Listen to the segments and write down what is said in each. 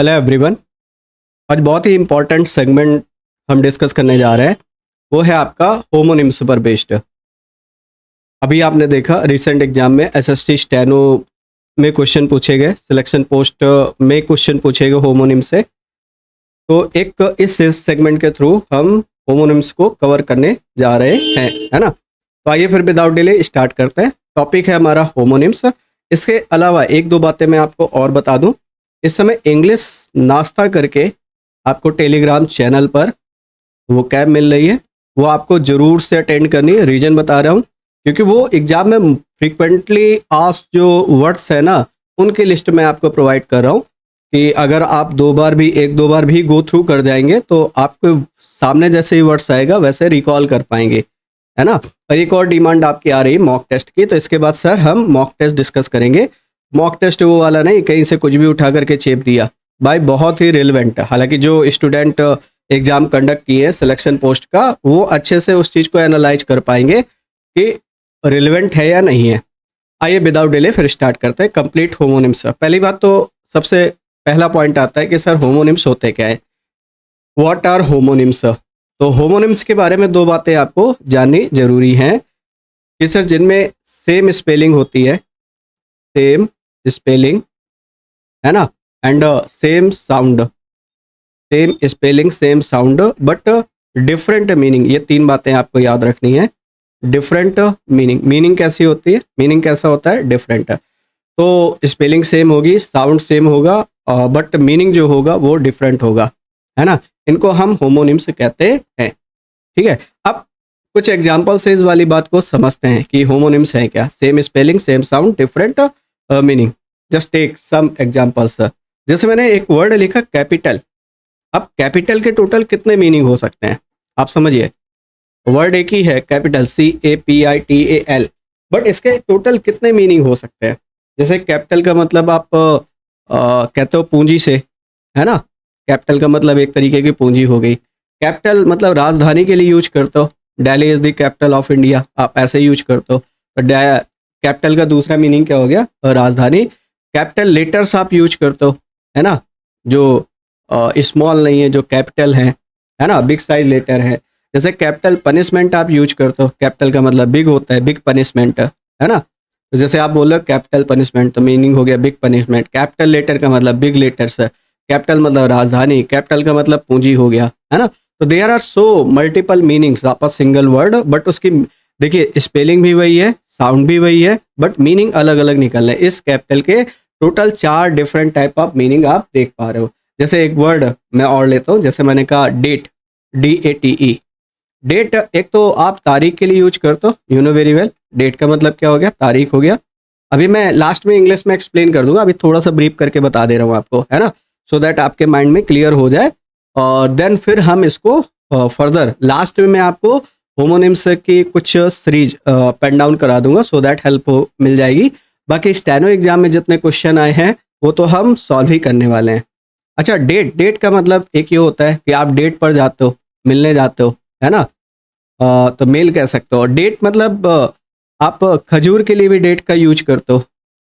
Hello everyone. आज बहुत ही important segment हम डिस्कस करने जा रहे हैं। वो है आपका होमोनिम्स पर बेस्ड। अभी आपने देखा रिसेंट एग्जाम में एसएसटी स्टेनो में क्वेश्चन पूछे गए, सिलेक्शन पोस्ट में क्वेश्चन पूछे गए होमोनिम से। तो एक इस सेगमेंट के थ्रू हम होमोनिम्स को कवर करने जा रहे हैं, है ना। तो आइए फिर विदाउट डिले स्टार्ट करते हैं। टॉपिक है हमारा होमोनिम्स। इसके अलावा एक दो बातें मैं आपको और बता दूं। इस समय इंग्लिश नाश्ता करके आपको टेलीग्राम चैनल पर वो कैब मिल रही है, वो आपको ज़रूर से अटेंड करनी है। रीजन बता रहा हूँ क्योंकि वो एग्जाम में फ्रीक्वेंटली आस्क्ड जो वर्ड्स है ना, उनकी लिस्ट में आपको प्रोवाइड कर रहा हूँ कि अगर आप एक दो बार भी गो थ्रू कर जाएंगे तो आपको सामने जैसे ही वर्ड्स आएगा वैसे रिकॉल कर पाएंगे, है ना। और एक और डिमांड आपकी आ रही है मॉक टेस्ट की, तो इसके बाद सर हम मॉक टेस्ट डिस्कस करेंगे। मॉक टेस्ट वो वाला नहीं कहीं से कुछ भी उठा करके चेप दिया, भाई बहुत ही रिलेवेंट है। हालांकि जो स्टूडेंट एग्जाम कंडक्ट किए सिलेक्शन पोस्ट का, वो अच्छे से उस चीज़ को एनालाइज कर पाएंगे कि रिलेवेंट है या नहीं है। आइए विदाउट डिले फिर स्टार्ट करते हैं कंप्लीट होमोनिम्स। पहली बात तो सबसे पहला पॉइंट आता है कि सर होमोनिम्स होते क्या है, व्हाट आर होमोनिम्स। तो होमोनिम्स के बारे में दो बातें आपको जाननी जरूरी हैं कि सर जिनमें सेम स्पेलिंग होती है, सेम स्पेलिंग, है ना, and same sound, same spelling same sound but different meaning. ये तीन बातें आपको याद रखनी है। डिफरेंट मीनिंग, मीनिंग कैसी होती है, मीनिंग कैसा होता है, डिफरेंट। तो स्पेलिंग सेम होगी, साउंड सेम होगा, बट मीनिंग जो होगा वो डिफरेंट होगा, है ना। इनको हम होमोनिम्स कहते हैं, ठीक है। अब कुछ एग्जाम्पल से इस वाली बात को समझते हैं कि होमोनिम्स है क्या। Same spelling same sound different meaning. Just take some examples. जैसे मैंने एक वर्ड लिखा कैपिटल। अब कैपिटल के टोटल कितने मीनिंग हो सकते हैं आप समझिए। वर्ड एक ही है कैपिटल CAPITAL, बट इसके टोटल कितने मीनिंग हो सकते हैं। जैसे कैपिटल का मतलब आप कहते हो पूंजी से, है ना। कैपिटल का मतलब एक तरीके की पूंजी हो गई। कैपिटल मतलब राजधानी के लिए यूज करते हो, Delhi is the capital of India, आप ऐसे यूज करते हो। तो कैपिटल का दूसरा मीनिंग क्या हो गया, राजधानी। कैपिटल लेटर्स आप यूज करते हो, है ना, जो स्मॉल नहीं है, जो कैपिटल है ना, बिग साइज लेटर है। जैसे कैपिटल पनिशमेंट आप यूज करते हो, कैपिटल का मतलब बिग होता है, बिग पनिशमेंट, है ना। तो जैसे आप बोल रहे हो कैपिटल पनिशमेंट, तो मीनिंग हो गया बिग पनिशमेंट। कैपिटल लेटर का मतलब बिग लेटर्स है, कैपिटल मतलब राजधानी, कैपिटल का मतलब पूंजी हो गया, है ना। तो there are so multiple meanings of a single word, but उसकी देखिए स्पेलिंग भी वही है, साउंड भी वही है, बट मीनिंग अलग अलग निकल रहे हैं। इस कैपिटल के total 4 different type of meaning आप देख पा रहे हो। जैसे एक वर्ड मैं और लेता हूँ, जैसे मैंने कहा डेट, DATE। डेट एक तो आप तारीख के लिए यूज करते हो, you know very well. Date का मतलब क्या हो गया, तारीख हो गया। अभी मैं लास्ट में इंग्लिश में एक्सप्लेन कर दूंगा, अभी थोड़ा सा ब्रीफ करके बता दे रहा हूँ आपको, है ना, सो दैट आपके माइंड में क्लियर हो जाए। और देन फिर हम इसको फर्दर लास्ट में मैं आपको होमोनिम्स की कुछ सीरीज पेन डाउन करा दूंगा, सो दैट हेल्प मिल जाएगी। बाकी स्टेनो एग्जाम में जितने क्वेश्चन आए हैं वो तो हम सॉल्व ही करने वाले हैं। अच्छा, डेट, डेट का मतलब एक ये होता है कि आप डेट पर जाते हो, मिलने जाते हो, है ना। तो मेल कह सकते हो। डेट मतलब आप खजूर के लिए भी डेट का यूज करते हो,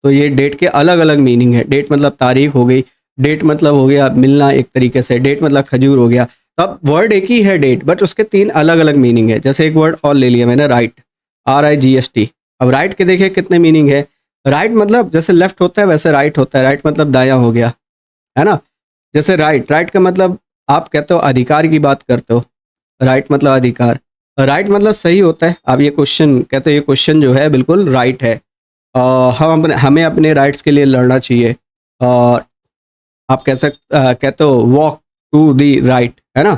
तो ये डेट के अलग अलग मीनिंग है। डेट मतलब तारीख हो गई, डेट मतलब हो गया मिलना एक तरीके से, डेट मतलब खजूर हो गया। तो अब वर्ड एक ही है डेट, बट उसके 3 अलग अलग मीनिंग है। जैसे एक वर्ड और ले लिया मैंने, राइट, RIGHT। अब राइट के देखिए कितने मीनिंग है। राइट मतलब जैसे लेफ्ट होता है वैसे राइट होता है, राइट मतलब दाया हो गया, है ना। जैसे राइट, राइट का मतलब आप कहते हो अधिकार की बात करते हो, राइट मतलब अधिकार। राइट मतलब सही होता है। आप ये क्वेश्चन कहते हो, ये क्वेश्चन जो है बिल्कुल राइट है, हमें अपने राइट्स के लिए लड़ना चाहिए। आप कहते हो वॉक टू दी राइट, है ना।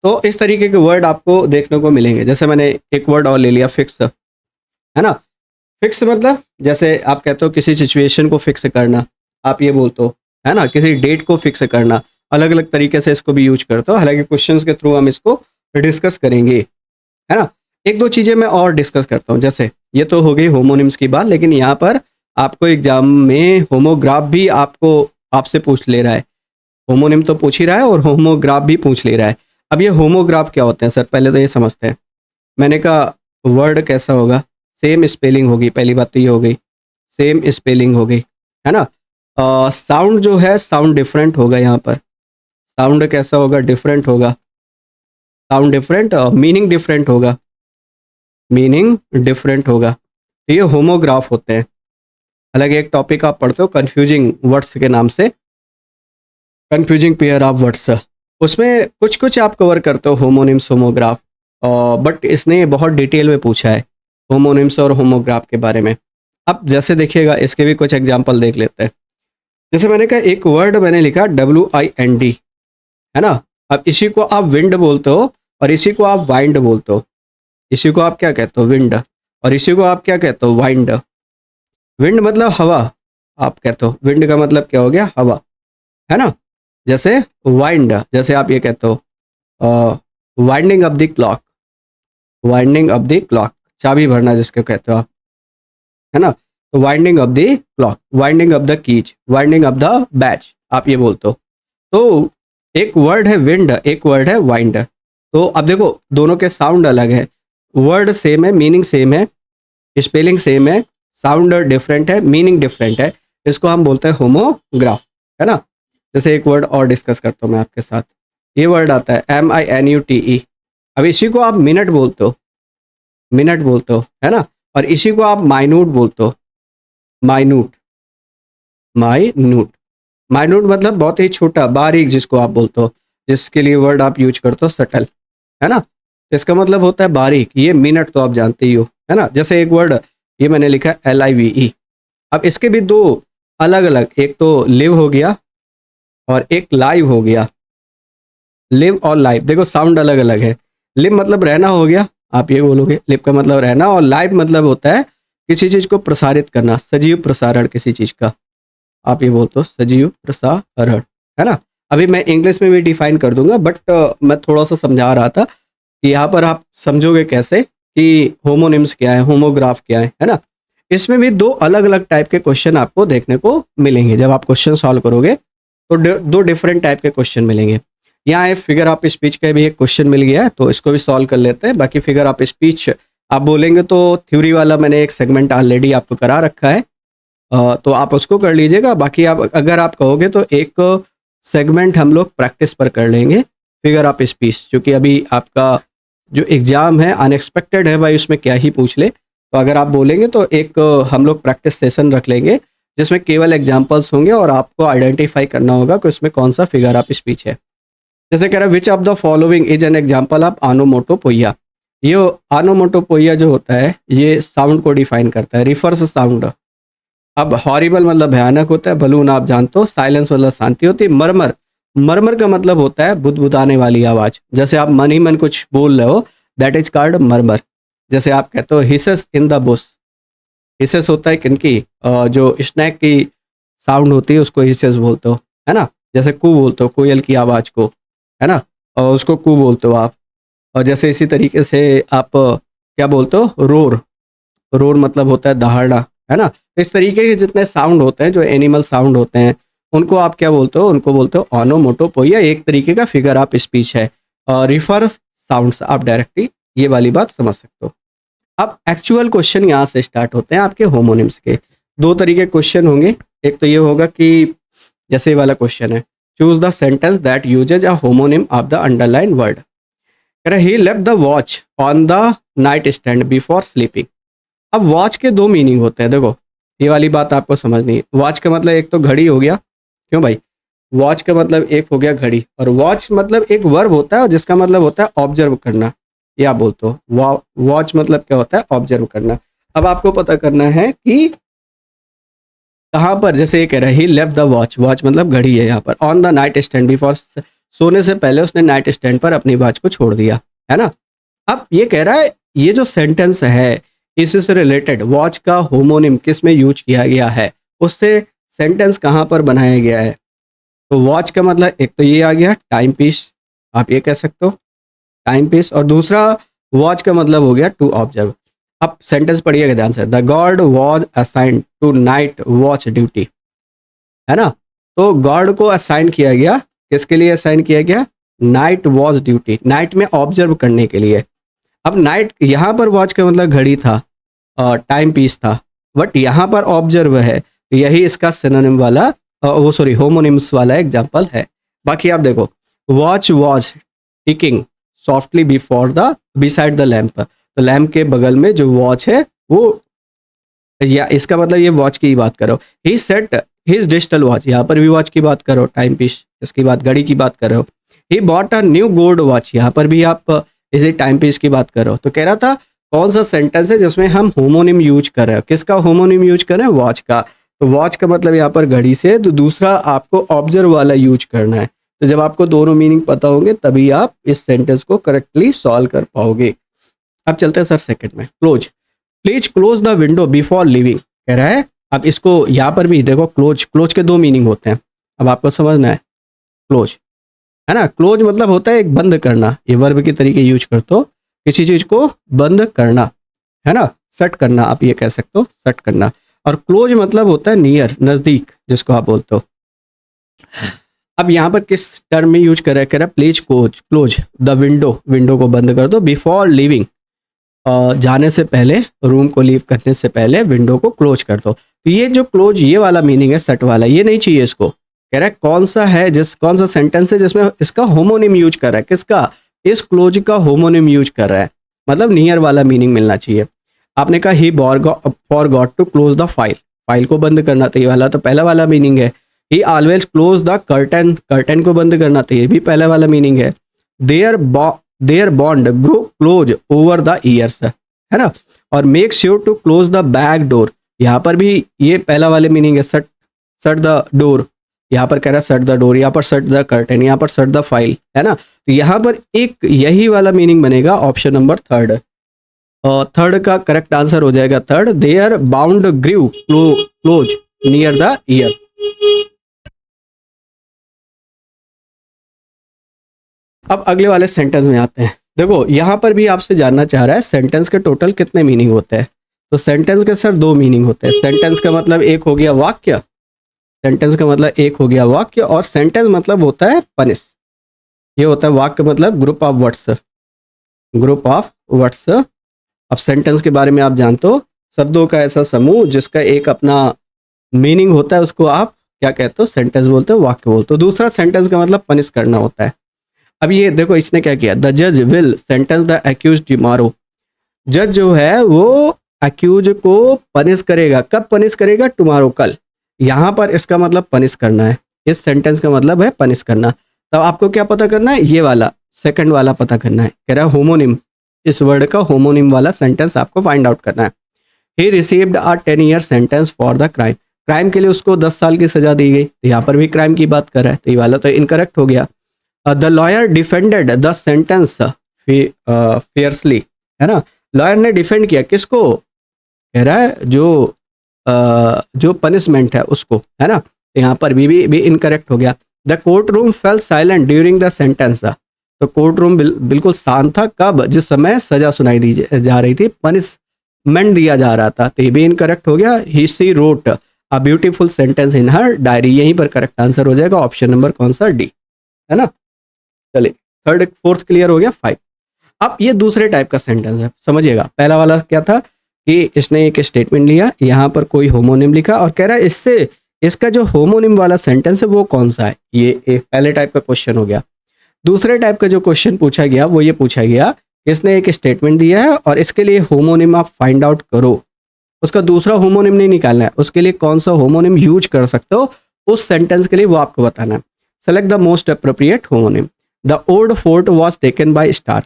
तो इस तरीके के वर्ड आपको देखने को मिलेंगे। जैसे मैंने एक वर्ड और ले लिया, फिक्स, है ना। फिक्स मतलब जैसे आप कहते हो किसी सिचुएशन को फिक्स करना, आप ये बोलते हो, है ना, किसी डेट को फिक्स करना। अलग अलग तरीके से इसको भी यूज करते हो, हालांकि क्वेश्चंस के थ्रू हम इसको डिस्कस करेंगे, है ना। एक दो चीज़ें मैं और डिस्कस करता हूँ। जैसे ये तो हो गई होमोनिम्स की बात, लेकिन यहाँ पर आपको एग्जाम में होमोग्राफ भी आपसे पूछ ले रहा है। होमोनिम तो पूछ ही रहा है और होमोग्राफ भी पूछ ले रहा है। अब ये होमोग्राफ क्या होते हैं सर, पहले तो ये समझते हैं। मैंने कहा वर्ड कैसा होगा, सेम स्पेलिंग होगी, पहली बात तो ये हो गई, सेम स्पेलिंग हो गई, है ना। साउंड जो है साउंड डिफरेंट होगा यहाँ पर। साउंड कैसा होगा? डिफरेंट होगा। साउंड डिफरेंट, मीनिंग डिफरेंट होगा। मीनिंग डिफरेंट होगा। तो ये होमोग्राफ होते हैं। अलग एक टॉपिक आप पढ़ते हो कंफ्यूजिंग वर्ड्स के नाम से, कंफ्यूजिंग पेयर ऑफ वर्ड्स, उसमें कुछ कुछ आप कवर करते हो होमोनिम्स होमोग्राफ, बट इसने बहुत डिटेल में पूछा है होमोनिम्स और होमोग्राफ के बारे में। अब जैसे देखिएगा इसके भी कुछ एग्जांपल देख लेते हैं। जैसे मैंने कहा एक वर्ड मैंने लिखा WIND, है ना। अब इसी को आप विंड बोलते हो और इसी को आप वाइंड बोलते हो। इसी को आप क्या कहते हो? विंड। और इसी को आप क्या कहते हो? वाइंड। विंड मतलब हवा, आप कहते हो। विंड का मतलब क्या हो गया? हवा, है ना। जैसे वाइंड, जैसे आप ये कहते हो winding of the clock, winding of the clock, चाबी भरना जिसको कहते हो आप, है ना। तो winding of the clock, winding of the keys, winding of the batch, आप ये बोलते हो। तो एक वर्ड है विंड, एक वर्ड है वाइंड। तो अब देखो दोनों के साउंड अलग है, वर्ड सेम है, मीनिंग सेम है, स्पेलिंग सेम है, साउंड डिफरेंट है, मीनिंग डिफरेंट है। इसको हम बोलते हैं होमोग्राफ, है ना। जैसे एक वर्ड और डिस्कस करता हूँ मैं आपके साथ। ये वर्ड आता है MINUTE। अब इसी को आप मिनट बोलते हो, मिनट बोलते हो, है ना। और इसी को आप माइन्यूट बोलते हो, माइन्यूट, माइन्यूट। माइन्यूट मतलब बहुत ही छोटा, बारीक, जिसको आप बोलते हो, जिसके लिए वर्ड आप यूज करते हो सटल, है ना। इसका मतलब होता है बारीक। ये मिनट तो आप जानते ही हो, है ना। जैसे एक वर्ड ये मैंने लिखा LIVE। अब इसके भी दो अलग अलग, एक तो लिव हो गया और एक लाइव हो गया। लिव और लाइव देखो साउंड अलग अलग है। लिव मतलब रहना हो गया, आप ये बोलोगे लिव का मतलब रहना, और लाइव मतलब होता है किसी चीज को प्रसारित करना, सजीव प्रसारण किसी चीज का, आप ये बोलते हो सजीव प्रसारण, है ना। अभी मैं इंग्लिश में भी डिफाइन कर दूंगा, बट मैं थोड़ा सा समझा रहा था कि यहाँ पर आप समझोगे कैसे कि होमोनिम्स क्या है, होमोग्राफ क्या है ना। इसमें भी दो अलग अलग टाइप के क्वेश्चन आपको देखने को मिलेंगे। जब आप क्वेश्चन सॉल्व करोगे तो दो डिफरेंट टाइप के क्वेश्चन मिलेंगे। यहाँ एक फिगर ऑफ स्पीच का भी एक क्वेश्चन मिल गया है, तो इसको भी सॉल्व कर लेते हैं। बाकी फिगर ऑफ स्पीच आप बोलेंगे तो थ्योरी वाला मैंने एक सेगमेंट ऑलरेडी आपको करा रखा है, तो आप उसको कर लीजिएगा। बाकी आप अगर आप कहोगे तो एक सेगमेंट हम लोग प्रैक्टिस पर कर लेंगे फिगर ऑफ स्पीच, क्योंकि अभी आपका जो एग्ज़ाम है अनएक्सपेक्टेड है भाई, उसमें क्या ही पूछ ले। तो अगर आप बोलेंगे तो एक हम लोग प्रैक्टिस सेशन रख लेंगे जिसमें केवल एग्जाम्पल्स होंगे और आपको आइडेंटिफाई करना होगा कि उसमें कौन सा फिगर ऑफ स्पीच है। जैसे कह रहा है which of the following is an example of onomatopoeia. ये आनोमोटोपोइया जो होता है ये साउंड को डिफाइन करता है, रिफर्स साउंड। अब हॉरिबल मतलब भयानक होता है, बलून आप जानते हो, साइलेंस मतलब शांति होती है, मरमर, मरमर का मतलब होता है बुदबुदाने वाली आवाज। जैसे आप मन ही मन कुछ बोल रहे हो, दैट इज कॉल्ड मरमर। जैसे आप कहते हो hisses in the Bush, hisses होता है किनकी, जो स्नैक की साउंड होती है उसको हिसेस बोलते हो, है ना। जैसे कू बोलते हो कोयल की आवाज को, है ना, और उसको कू बोलते हो आप। और जैसे इसी तरीके से आप क्या बोलते हो, रोर, रोर मतलब होता है दहाड़ना, है ना। इस तरीके के जितने साउंड होते हैं जो एनिमल साउंड होते हैं उनको आप क्या बोलते हो, उनको बोलते हो ऑनोमोटोपोइया। एक तरीके का फिगर ऑफ स्पीच है, रिफर्स साउंड्स, आप डायरेक्टली ये वाली बात समझ सकते हो। अब एक्चुअल क्वेश्चन यहाँ से स्टार्ट होते हैं आपके होमोनिम्स के। दो तरीके क्वेश्चन होंगे, एक तो ये होगा कि जैसे वाला क्वेश्चन है, choose the sentence that uses a homonym of the underline word. कह रहा he left the watch on the night stand before sleeping. अब वॉच के दो मीनिंग होते हैं, देखो ये वाली बात आपको समझनी है। वॉच का मतलब एक तो घड़ी हो गया, क्यों भाई, वॉच का मतलब एक हो गया घड़ी, और वॉच मतलब एक वर्ब होता है और जिसका मतलब होता है ऑब्जर्व करना, ये आप बोलते हो। वॉच मतलब क्या होता है, ऑब्जर्व करना। अब आपको पता करना है कि कहाँ पर, जैसे ये कह रहा है ही लेफ्ट द वॉच, वॉच मतलब घड़ी है यहाँ पर, on the night stand before, सोने से पहले उसने नाइट स्टैंड पर अपनी वॉच को छोड़ दिया, है ना। अब ये कह रहा है ये जो सेंटेंस है इससे से रिलेटेड वॉच का होमोनिम किस में यूज किया गया है, उससे सेंटेंस कहाँ पर बनाया गया है। तो वॉच का मतलब एक तो ये आ गया टाइम पीस, आप ये कह सकते हो टाइम पीस, और दूसरा वॉच का मतलब हो गया टू ऑब्जर्व। अब सेंटेंस पढ़िएगा ध्यान से, the god was assigned to night watch duty, है ना। तो गॉड को असाइन किया गया, किसके लिए असाइन किया गया, नाइट वॉच ड्यूटी, नाइट में ऑब्जर्व करने के लिए। अब नाइट यहाँ पर वॉच का मतलब घड़ी था और टाइम पीस था, बट यहाँ पर ऑब्जर्व है, तो यही इसका सिनोनिम वाला वो सॉरी होमोनिम्स वाला एग्जाम्पल है। बाकी आप देखो, watch was ticking softly before the beside the lamp, तो लैम्प के बगल में जो वॉच है वो, या इसका मतलब ये वॉच की बात करो। ही सेट हिज डिजिटल वॉच, यहाँ पर भी वॉच की बात करो, टाइम पीस, इसकी बात घड़ी की बात कर रहे हो। He bought a new gold watch, यहाँ पर भी आप इसी टाइम पीस की बात कर रहे हो। तो कह रहा था कौन सा सेंटेंस है जिसमें हम होमोनिम यूज कर रहे हैं, किसका होमोनिम यूज कर रहे हैं, वॉच का। तो वॉच का मतलब यहाँ पर घड़ी से, तो दूसरा आपको ऑब्जर्व वाला यूज करना है। तो जब आपको दोनों मीनिंग पता होंगे तभी आप इस सेंटेंस को करेक्टली सॉल्व कर पाओगे। अब चलते हैं सर सेकंड में, close. Please close the window before living, कह रहा है। अब इसको यहाँ पर भी देखो, क्लोज, क्लोज के दो मीनिंग होते हैं, अब आपको समझना है। क्लोज है ना, क्लोज मतलब होता है एक बंद करना, ये वर्ब के तरीके यूज करते हो, किसी चीज को बंद करना, है ना, सेट करना, आप ये कह सकते हो सेट करना। और क्लोज मतलब होता है नियर, नजदीक, जिसको आप बोलते हो। अब यहाँ पर किस टर्म में यूज कर रहा है, कह रहा है please close, close the window, window को बंद कर दो, बिफोर लिविंग, जाने से पहले, रूम को लीव करने से पहले विंडो को क्लोज कर दो। तो ये जो क्लोज ये वाला मीनिंग है, सेट वाला, ये नहीं चाहिए इसको। कह रहा है कौन सा है, कौन सा सेंटेंस है जिसमें इसका होमोनिम यूज कर रहा है, किसका, इस क्लोज का होमोनिम यूज कर रहा है, मतलब नियर वाला मीनिंग मिलना चाहिए। आपने कहा he forgot to close the file, file को बंद करना, तो ये वाला तो पहला वाला मीनिंग है। ही always close the curtain, curtain को बंद करना, तो ये भी पहला वाला मीनिंग है। Their bond grow close over the years, है ना। और make sure to close the back door, यहाँ पर भी ये पहला वाले मीनिंग है, शट द डोर, यहाँ पर कह रहा है शट द डोर, यहाँ पर शट द कर्टन, यहाँ पर शट द फाइल, है ना। तो यहाँ पर एक यही वाला मीनिंग बनेगा, ऑप्शन नंबर थर्ड। थर्ड का करेक्ट आंसर हो जाएगा third, their bound grieve close near the year. अब अगले वाले सेंटेंस में आते हैं। देखो यहाँ पर भी आपसे जानना चाह रहा है सेंटेंस के टोटल कितने मीनिंग होते हैं। तो सेंटेंस के सर दो मीनिंग होते हैं। सेंटेंस का मतलब एक हो गया वाक्य, सेंटेंस का मतलब एक हो गया वाक्य, और सेंटेंस मतलब होता है पनिश, ये होता है वाक्य मतलब group of words, group of words. अब सेंटेंस के बारे में आप जानते हो, शब्दों का ऐसा समूह जिसका एक अपना मीनिंग होता है, उसको आप क्या कहते हो, सेंटेंस बोलते हो, वाक्य बोलते हो। दूसरा सेंटेंस का मतलब पनिश करना होता है। अब ये देखो इसने क्या किया, द जज will sentence the accuse tomorrow, जज जो है वो एक्यूज को पनिश करेगा, कब पनिश करेगा, टुमारो, कल। यहाँ पर इसका मतलब पनिश करना है, इस सेंटेंस का मतलब है पनिश करना। तब आपको क्या पता करना है, ये वाला सेकंड वाला पता करना है। कह रहा है होमोनिम, इस वर्ड का होमोनिम वाला सेंटेंस आपको फाइंड आउट करना है। He received a 10 year sentence for the crime, crime के लिए उसको 10 साल की सजा दी गई। तो यहाँ पर भी क्राइम की बात कर रहा है, तो ये वाला तो इनकरेक्ट हो गया। The lawyer defended the sentence fiercely, है ना, लॉयर ने डिफेंड किया किसको, कह रहा है जो पनिशमेंट है उसको, है ना। तो यहाँ पर भी इनकरेक्ट हो गया। The court room fail silent during the sentence, तो कोर्ट रूम बिल्कुल शांत था, कब, जिस समय सजा सुनाई दी जा रही थी, पनिशमेंट दिया जा रहा था। तो ये भी इनकरेक्ट हो गया। He she wrote a beautiful sentence in her diary, यहीं पर करेक्ट आंसर हो जाएगा ऑप्शन नंबर कौन सा, डी, है ना। चलिए थर्ड फोर्थ क्लियर हो गया, 5। अब ये दूसरे टाइप का सेंटेंस है, समझिएगा। पहला वाला क्या था कि इसने एक स्टेटमेंट लिया, यहाँ पर कोई होमोनिम लिखा और कह रहा है इससे इसका जो होमोनिम वाला सेंटेंस है वो कौन सा है, ये पहले टाइप का क्वेश्चन हो गया। दूसरे टाइप का जो क्वेश्चन पूछा गया वो ये पूछा गया, इसने एक स्टेटमेंट दिया है और इसके लिए होमोनिम आप फाइंड आउट करो, उसका दूसरा होमोनिम नहीं निकालना है, उसके लिए कौन सा होमोनिम यूज कर सकते हो उस सेंटेंस के लिए वो आपको बताना है। Select the most appropriate homonym. The old fort was taken by star,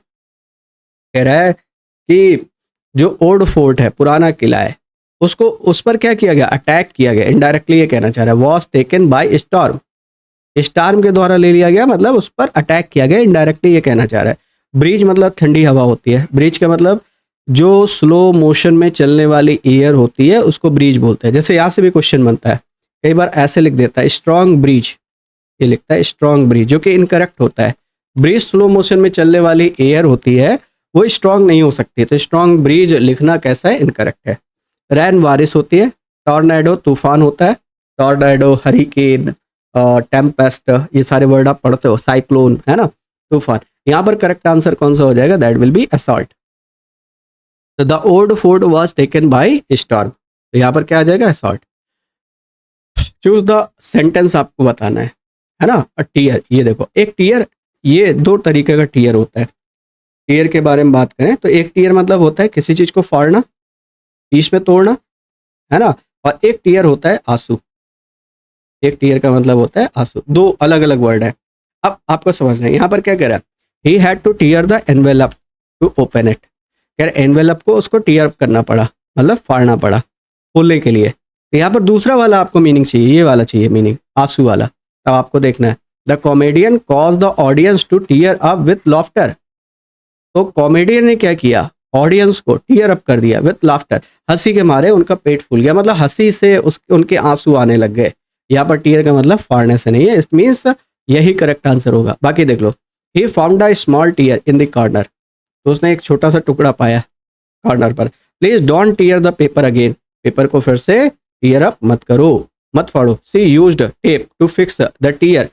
कह रहा है कि जो ओल्ड फोर्ट है, पुराना किला है, उसको उस पर क्या किया गया, अटैक किया गया। इनडायरेक्टली ये कहना चाह रहा है was taken by storm, storm के द्वारा ले लिया गया, मतलब उस पर अटैक किया गया, इनडायरेक्टली ये कहना चाह रहा है। ब्रीज मतलब ठंडी हवा होती है, ब्रीज का मतलब जो स्लो मोशन में चलने वाली एयर होती है उसको ब्रीज बोलते हैं। जैसे यहाँ से भी क्वेश्चन बनता है, कई बार ऐसे लिख देता है स्ट्रॉन्ग ब्रीज, ये लिखता है स्ट्रॉन्ग ब्रीज, जो कि इनकरेक्ट होता है। ब्रीज स्लो मोशन में चलने वाली एयर होती है, वो स्ट्रॉन्ग नहीं हो सकती, तो स्ट्रॉन्ग ब्रीज लिखना कैसा है, इनकरेक्ट है। रैन बारिश होती है, टॉर्नेडो तूफान होता है, टॉर्नेडो, हरिकेन, टेम्पेस्ट, ये सारे वर्ड आप पढ़ते हो, साइक्लोन, है ना, तूफान। यहाँ पर करेक्ट आंसर कौन सा हो जाएगा, that will B assault. The old fort was taken by storm, तो यहाँ पर क्या आ जाएगा, असॉल्ट। चूज द सेंटेंस आपको बताना है ना। अ टीयर, ये देखो एक टीयर, ये दो तरीके का टीयर होता है। टीयर के बारे में बात करें तो एक टीयर मतलब होता है किसी चीज को फाड़ना, बीच में तोड़ना, है ना। और एक टीयर होता है आंसू। एक टीयर का मतलब होता है आंसू। दो अलग अलग वर्ड है। अब आपको समझना है यहाँ पर क्या कह रहा है, he had to tear the envelope to open it. कह रहे एनवेलप को उसको टीयर अप करना पड़ा, मतलब फाड़ना पड़ा खोलने के लिए। तो यहाँ पर दूसरा वाला आपको मीनिंग चाहिए, ये वाला चाहिए मीनिंग, आंसू वाला। तब आपको देखना है the comedian cause the audience to tear up with laughter. तो कॉमेडियन ने क्या किया, ऑडियंस को टीयर अप कर दिया विथ लाफ्टर, हंसी के मारे उनका पेट फूल गया, मतलब हंसी से उनके आंसू आने लग गए। यहाँ पर टीयर का मतलब फाड़ने से नहीं है, इट मीन्स यही करेक्ट आंसर होगा। बाकी देख लो, he found a small tear in the corner. तो उसने एक छोटा सा टुकड़ा पाया कॉर्नर पर। Please don't tear the paper again. Paper को फिर से टीयर अप मत करो, मत फाड़ो। She used tape to fix the tear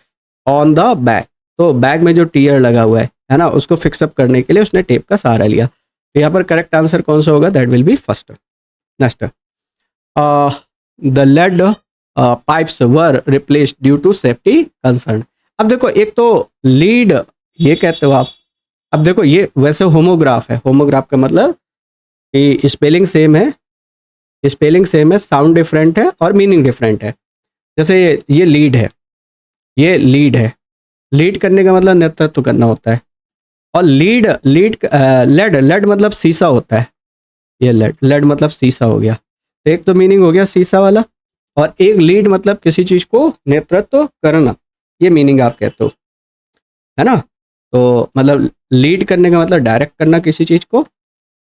on the bag. तो बैग में जो टीयर लगा हुआ है ना, उसको फिक्सअप करने के लिए उसने टेप का सहारा लिया। तो यहाँ पर करेक्ट आंसर कौन सा होगा, that will be first. Next, the lead pipes were replaced due to safety concern. अब देखो एक तो लीड ये कहते हो आप। अब देखो ये वैसे होमोग्राफ है। होमोग्राफ का मतलब कि स्पेलिंग सेम है, स्पेलिंग सेम है, साउंड डिफरेंट है और मीनिंग डिफरेंट है। जैसे ये लीड है, ये लीड है। लीड करने का मतलब नेतृत्व करना होता है। और लीड लीड लेड, लेड मतलब शीशा होता है। ये लेड, लेड मतलब शीशा हो गया। तो एक तो मीनिंग हो गया शीशा वाला, और एक लीड मतलब किसी चीज को नेतृत्व करना, ये मीनिंग आप कहते हो, है ना। तो मतलब लीड करने का मतलब डायरेक्ट करना किसी चीज को,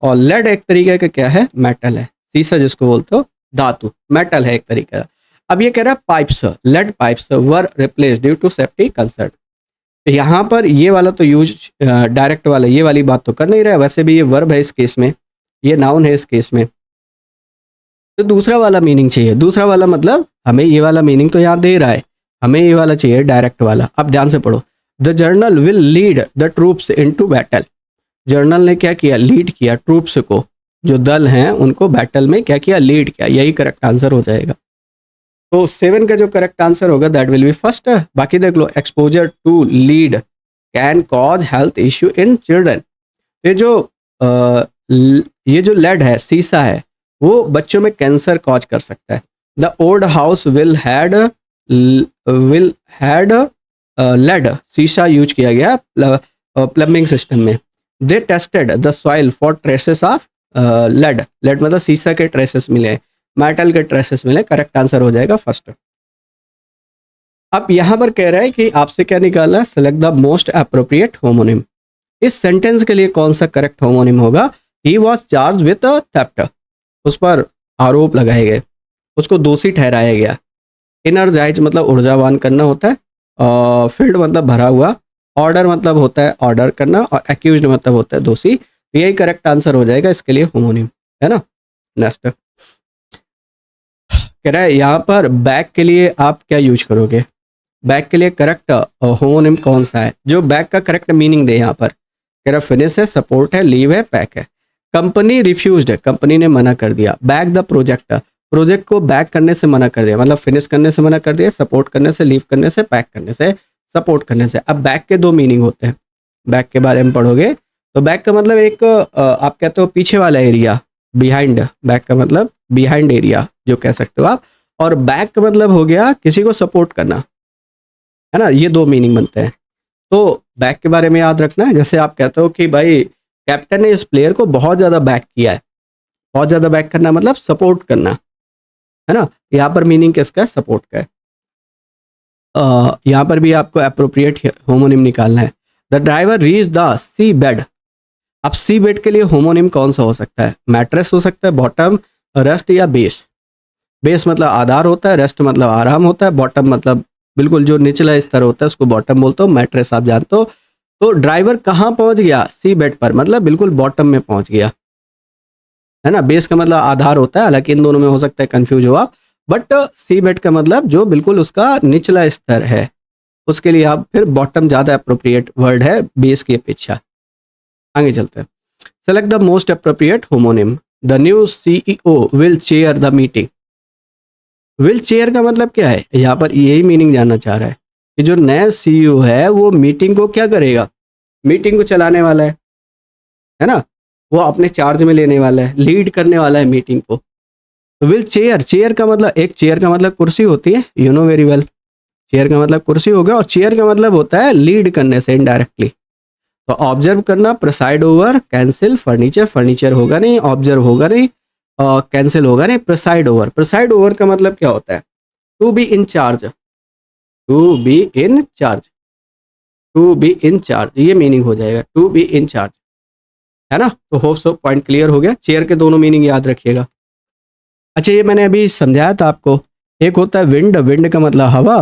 और लेड एक तरीके का क्या है, मेटल है। शीशा जिसको बोलते हो, धातु, मेटल है एक तरीके का। अब ये कह रहा है pipes, lead pipes were replace due to safety concern. तो यहाँ पर ये वाला तो यूज डायरेक्ट वाला, ये वाली बात तो कर नहीं रहा है। वैसे भी ये वर्ब है इस केस में, ये नाउन है इस केस में। तो दूसरा वाला मीनिंग चाहिए। दूसरा वाला मतलब हमें ये वाला मीनिंग तो यहाँ दे रहा है, हमें ये वाला चाहिए डायरेक्ट वाला। अब ध्यान से पढ़ो, the journal will lead the troops into battle. Journal ने क्या किया, लीड किया ट्रूप्स को, जो दल हैं उनको बैटल में क्या किया, लीड किया। यही करेक्ट आंसर हो जाएगा। तो 7 का जो करेक्ट आंसर होगा दैट विल बी फर्स्ट। बाकी देख लो, exposure to lead can cause health issue in children. ये जो लेड है, शीशा है, वो बच्चों में कैंसर कॉज कर सकता है। The old house will had lead, शीशा यूज किया गया प्लम्बिंग सिस्टम में। They tested the soil for traces of lead. Lead मतलब शीशा के ट्रेसेस मिले, मेटल के ट्रेसेस मिले। करेक्ट आंसर हो जाएगा फर्स्ट। अब यहां पर कह रहा है कि आपसे क्या निकालना है, select the most appropriate homonym. इस सेंटेंस के लिए कौन सा करेक्ट होमोनिम होगा। He was charge with theft, उस पर आरोप लगाए गए, उसको दोषी ठहराया गया। इनर्जाइज मतलब ऊर्जावान करना होता है, और फील्ड मतलब भरा हुआ, ऑर्डर मतलब होता है ऑर्डर करना, और एक्यूज्ड मतलब होता है दोषी। यही करेक्ट आंसर हो जाएगा इसके लिए होमोनिम, है ना। नेक्स्ट कह रहा है यहाँ पर बैक के लिए आप क्या यूज करोगे। बैक के लिए करेक्ट होमोनिम कौन सा है जो बैक का करेक्ट मीनिंग दे। यहाँ पर कह रहा फिनिश है, सपोर्ट है, लीव है, पैक है। कंपनी रिफ्यूज्ड है, कंपनी ने मना कर दिया। बैक द प्रोजेक्ट, प्रोजेक्ट को बैक करने से मना कर दिया, मतलब फिनिश करने से मना कर दिया, सपोर्ट करने से, लीव करने से, पैक करने से, सपोर्ट करने से। अब बैक के दो मीनिंग होते हैं, बैक के बारे में पढ़ोगे तो बैक का मतलब एक आप कहते हो पीछे वाला एरिया, बिहाइंड। बैक का मतलब बिहाइंड एरिया जो कह सकते हो आप। और बैक का मतलब हो गया किसी को सपोर्ट करना, है ना। ये दो मीनिंग बनते हैं। तो बैक के बारे में याद रखना है। जैसे आप कहते हो कि भाई कैप्टन ने इस प्लेयर को बहुत ज़्यादा बैक किया है। बहुत ज़्यादा बैक करना मतलब सपोर्ट करना, है ना। यहाँ पर मीनिंग किसका है, सपोर्ट का है। यहाँ पर भी आपको अप्रोप्रिएट होमोनिम निकालना है। The driver reach the sea bed. अब सी बेड के लिए होमोनिम कौन सा हो सकता है। मैट्रेस हो सकता है, बॉटम, रेस्ट या बेस। बेस मतलब आधार होता है, रेस्ट मतलब आराम होता है, बॉटम मतलब बिल्कुल जो निचला स्तर होता है उसको बॉटम बोलते हो, मैट्रेस आप जानते हो। तो ड्राइवर कहाँ पहुंच गया, सी बेड पर, मतलब बिल्कुल बॉटम में पहुंच गया, है ना। बेस का मतलब आधार होता है, हालांकि इन दोनों में हो सकता है कंफ्यूज हो आप, बट सी बेड का मतलब जो बिल्कुल उसका निचला स्तर है, उसके लिए आप फिर बॉटम ज़्यादा अप्रोप्रिएट वर्ड है बेस की अपेक्षा। आगे चलते हैं। Select the most appropriate homonym. The new CEO will chair the meeting. Will chair का मतलब क्या है, यहाँ पर यही मीनिंग जानना चाह रहा है कि जो नया सीईओ है वो मीटिंग को क्या करेगा, मीटिंग को चलाने वाला है ना, वो अपने चार्ज में लेने वाला है, लीड करने वाला है मीटिंग को। तो विल चेयर, चेयर का मतलब, एक चेयर का मतलब कुर्सी होती है, you know very well, chair का मतलब कुर्सी हो गया, और चेयर का मतलब होता है लीड करने से इनडायरेक्टली। तो ऑब्जर्व करना, preside over, cancel, furniture, furniture होगा नहीं, ऑब्जर्व होगा नहीं, कैंसिल होगा नहीं, प्रिसाइड ओवर, प्रिसाइड ओवर का मतलब क्या होता है, to be in charge, to be in charge, to be in charge, ये मीनिंग हो जाएगा, टू बी इन चार्ज, है ना। तो होप सो पॉइंट क्लियर हो गया, चेयर के दोनों मीनिंग याद रखिएगा। अच्छा, ये मैंने अभी समझाया था आपको, एक होता है विंड, विंड का मतलब हवा,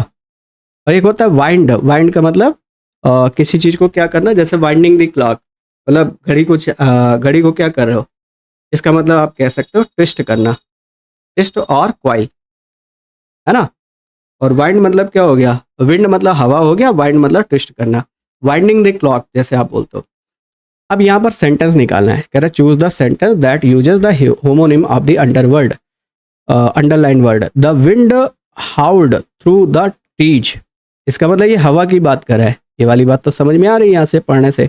और एक होता है वाइंड, वाइंड का मतलब किसी चीज़ को क्या करना, जैसे वाइंडिंग द क्लॉक, मतलब घड़ी को क्या कर रहे हो, इसका मतलब आप कह सकते हो ट्विस्ट करना, ट्विस्ट और क्वाइल, है ना। और वाइंड मतलब क्या हो गया, विंड मतलब हवा हो गया, वाइंड मतलब ट्विस्ट करना, वाइंडिंग द क्लॉक जैसे आप बोलते हो। अब यहाँ पर सेंटेंस निकालना है, कह रहा है choose the sentence that uses the homonym of the underword, underline word, the wind howled through the trees, इसका मतलब ये हवा की बात कर रहा है, ये वाली बात तो समझ में आ रही है यहाँ से पढ़ने से।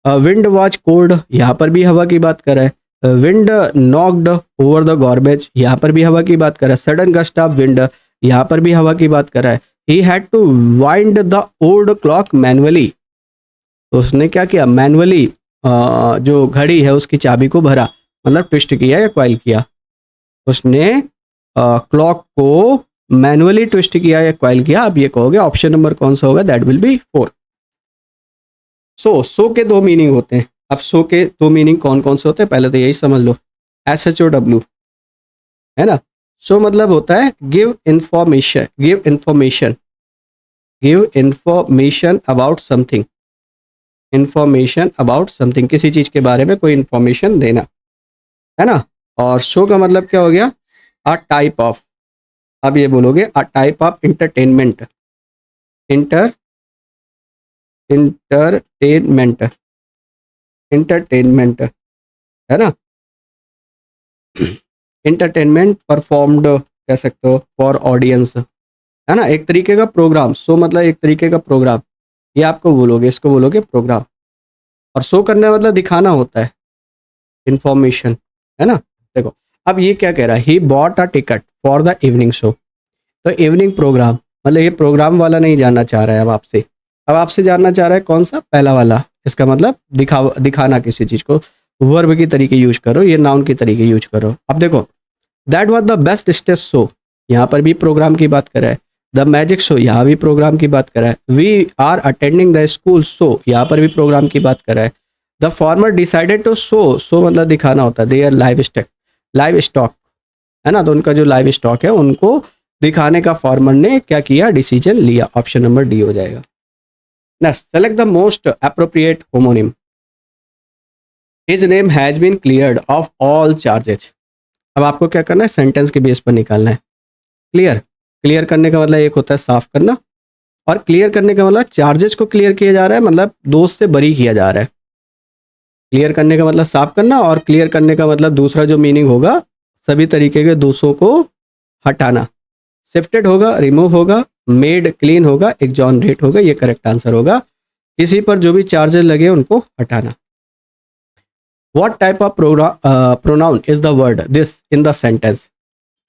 विंड वॉज कोल्ड, यहाँ पर भी हवा की बात कर रहा है। Wind knocked over the garbage, यहाँ पर भी हवा की बात कर रहा है। सडन गस्ट ऑफ विंड, यहाँ पर भी हवा की बात कर रहा है। He had to wind the old clock manually, तो उसने क्या किया, मैनुअली जो घड़ी है उसकी चाबी को भरा, मतलब ट्विस्ट किया या क्वाइल किया, उसने क्लॉक को मैनुअली ट्विस्ट किया या क्वाइल किया। अब ये कहोगे ऑप्शन नंबर कौन सा होगा, दैट विल बी 4। सो के दो मीनिंग होते हैं। अब सो के दो मीनिंग कौन कौन से होते हैं, पहले तो यही समझ लो, SHOW, है ना। सो मतलब होता है give information, give information, give information about something, information about something, किसी चीज के बारे में कोई इंफॉर्मेशन देना, है ना। और शो का मतलब क्या हो गया, अ टाइप ऑफ, अब ये बोलोगे a type of entertainment, entertainment, entertainment, है ना। इंटरटेनमेंट परफॉर्म्ड कह सकते हो फॉर ऑडियंस, है ना, एक तरीके का प्रोग्राम। सो मतलब एक तरीके का प्रोग्राम, ये आपको बोलोगे, इसको बोलोगे प्रोग्राम। और शो करने का मतलब दिखाना होता है, इंफॉर्मेशन, है ना। देखो अब ये क्या कह रहा है, he bought a ticket for the evening show, तो इवनिंग प्रोग्राम, मतलब ये प्रोग्राम वाला नहीं जानना चाह रहा है अब आपसे, अब आपसे जानना चाह रहा है कौन सा, पहला वाला, इसका मतलब दिखाना किसी चीज़ को, वर्ब की तरीके यूज करो, ये नाउन की तरीके यूज करो। अब देखो that was the best stage show, यहाँ पर भी प्रोग्राम की बात कर रहा है। द मैजिक शो, यहाँ भी प्रोग्राम की बात कर रहा है। We are attending the school show, यहाँ पर भी प्रोग्राम की बात कर रहा है। The farmer decided to show मतलब दिखाना होता है, देयर लाइव स्टॉक, है ना, तो उनका जो लाइव स्टॉक है उनको दिखाने का फार्मर ने क्या किया, डिसीजन लिया। ऑप्शन नंबर डी हो जाएगा। Next, select the most appropriate homonym, his name has been cleared of all charges. अब आपको क्या करना है, सेंटेंस के बेस पर निकालना है। क्लियर, क्लियर करने का मतलब एक होता है साफ करना, और क्लियर करने का मतलब चार्जेस को क्लियर किया जा रहा है, मतलब दोष से बरी किया जा रहा है। क्लियर करने का मतलब साफ करना, और क्लियर करने का मतलब दूसरा जो मीनिंग होगा, सभी तरीके के दोषों को हटाना। शिफ्टेड होगा, रिमूव होगा, मेड क्लीन होगा, एग्जॉनरेट होगा, ये करेक्ट आंसर होगा। किसी पर जो भी चार्जेस लगे उनको हटाना। What type of pronoun is the word this in the sentence.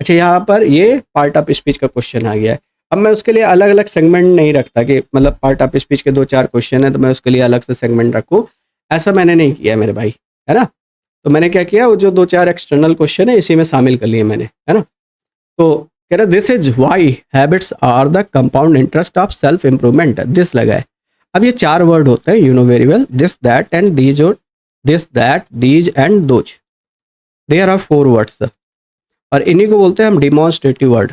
अच्छा, यहाँ पर ये पार्ट ऑफ स्पीच का क्वेश्चन आ गया है। अब मैं उसके लिए अलग अलग सेगमेंट नहीं रखता कि मतलब पार्ट ऑफ स्पीच के 2-4 क्वेश्चन है तो मैं उसके लिए अलग से सेगमेंट रखूँ, ऐसा मैंने नहीं किया मेरे भाई, है ना। तो मैंने क्या किया, वो जो 2-4 एक्सटर्नल क्वेश्चन है इसी में शामिल कर लिए मैंने, है ना। तो कह रहा this is why habits are the compound interest of self improvement, this लगा है। अब ये 4 वर्ड होते हैं, you know very well, this that and these, और this that these and those, there are 4 words, और इन्हीं को बोलते हैं हम डिमॉन्स्ट्रेटिव वर्ड,